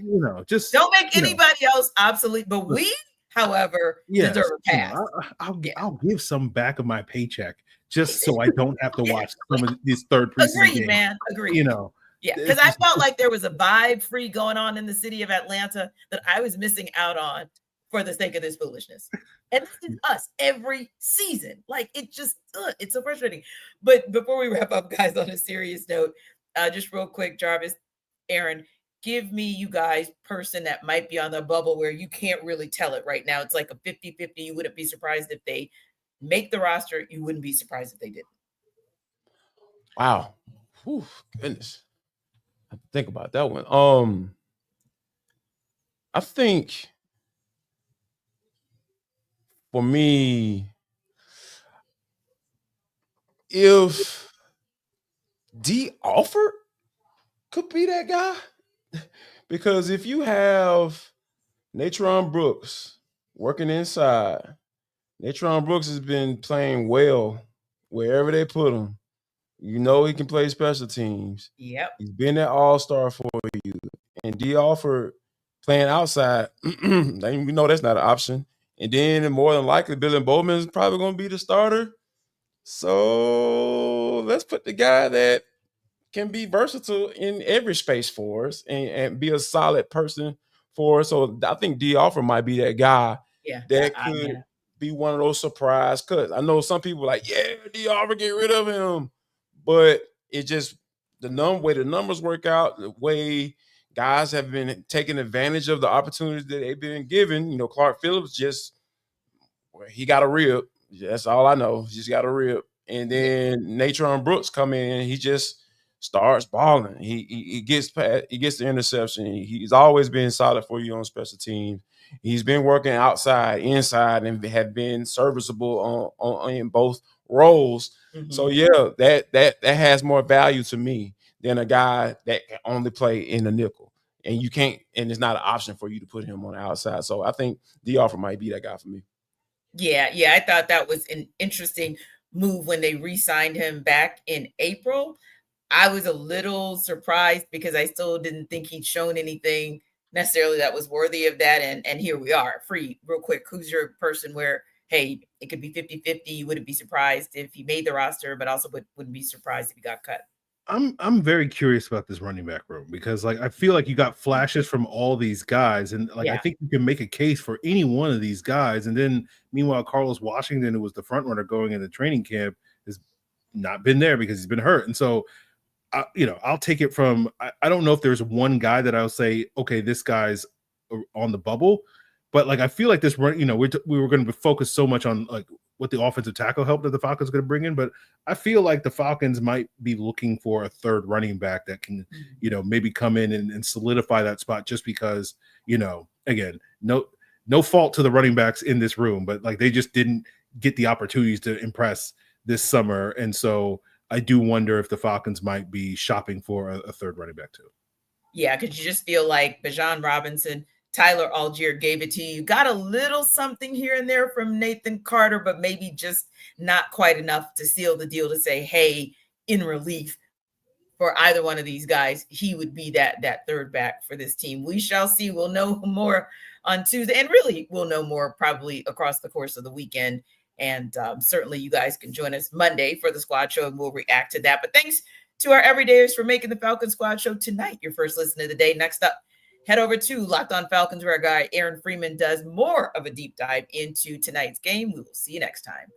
Just don't make anybody else obsolete. But we, however, deserve a pass. I'll give some back of my paycheck just so I don't have to watch some of these third preseason games. Man. Agreed. Yeah, because I felt like there was a vibe free going on in the city of Atlanta that I was missing out on for the sake of this foolishness. And this is us every season. Like, it just, it's so frustrating. But before we wrap up, guys, on a serious note, just real quick, Jarvis, Aaron, give me, you guys, person that might be on the bubble where you can't really tell it right now. It's like a 50-50. You wouldn't be surprised if they make the roster. You wouldn't be surprised if they didn't. Wow. Whew, goodness. Think about that one. I think for me, if D Alford could be that guy, because if you have Natron Brooks working inside, Natron Brooks has been playing well wherever they put him. He can play special teams. Yep. He's been an all-star for you. And D Alford playing outside, we know that's not an option. And then more than likely, Billy Bowman is probably going to be the starter. So let's put the guy that can be versatile in every space for us and be a solid person for us. So I think D Alford might be that guy that could be one of those surprise cuts. I know some people are like, D Alford, get rid of him. But it just way the numbers work out, the way guys have been taking advantage of the opportunities that they've been given. Clark Phillips he got a rib. That's all I know. He just got a rib. And then Natron Brooks come in, he just starts balling. He gets the interception. He's always been solid for you on special teams. He's been working outside, inside, and have been serviceable in both roles. Mm-hmm. So that has more value to me than a guy that can only play in the nickel. And you can't, and it's not an option for you to put him on the outside. So I think D. Offer might be that guy for me. Yeah, I thought that was an interesting move when they re-signed him back in April. I was a little surprised because I still didn't think he'd shown anything necessarily that was worthy of that. And here we are. Free, real quick, who's your person where, hey, it could be 50-50. You wouldn't be surprised if he made the roster, but also wouldn't be surprised if he got cut. I'm very curious about this running back room because I feel like you got flashes from all these guys, and I think you can make a case for any one of these guys. And then meanwhile, Carlos Washington, who was the front runner going into training camp, has not been there because he's been hurt. And so I'll take it from, I don't know if there's one guy that I'll say, okay, this guy's on the bubble, but I feel like this run, we were going to focus so much on what the offensive tackle help that the Falcons are going to bring in, but I feel like the Falcons might be looking for a third running back that can, maybe come in and solidify that spot just because, again, no fault to the running backs in this room, but they just didn't get the opportunities to impress this summer. And so I do wonder if the Falcons might be shopping for a third running back too. Yeah, because you just feel like Bijan Robinson, Tyler Algier gave it to you. Got a little something here and there from Nathan Carter, but maybe just not quite enough to seal the deal to say, hey, in relief for either one of these guys, he would be that third back for this team. We shall see. We'll know more on Tuesday, and really we'll know more probably across the course of the weekend. And certainly you guys can join us Monday for the Squad Show, and we'll react to that. But thanks to our everydayers for making the Falcons Squad Show tonight your first listen of the day. Next up, head over to Locked On Falcons, where our guy Aaron Freeman does more of a deep dive into tonight's game. We will see you next time.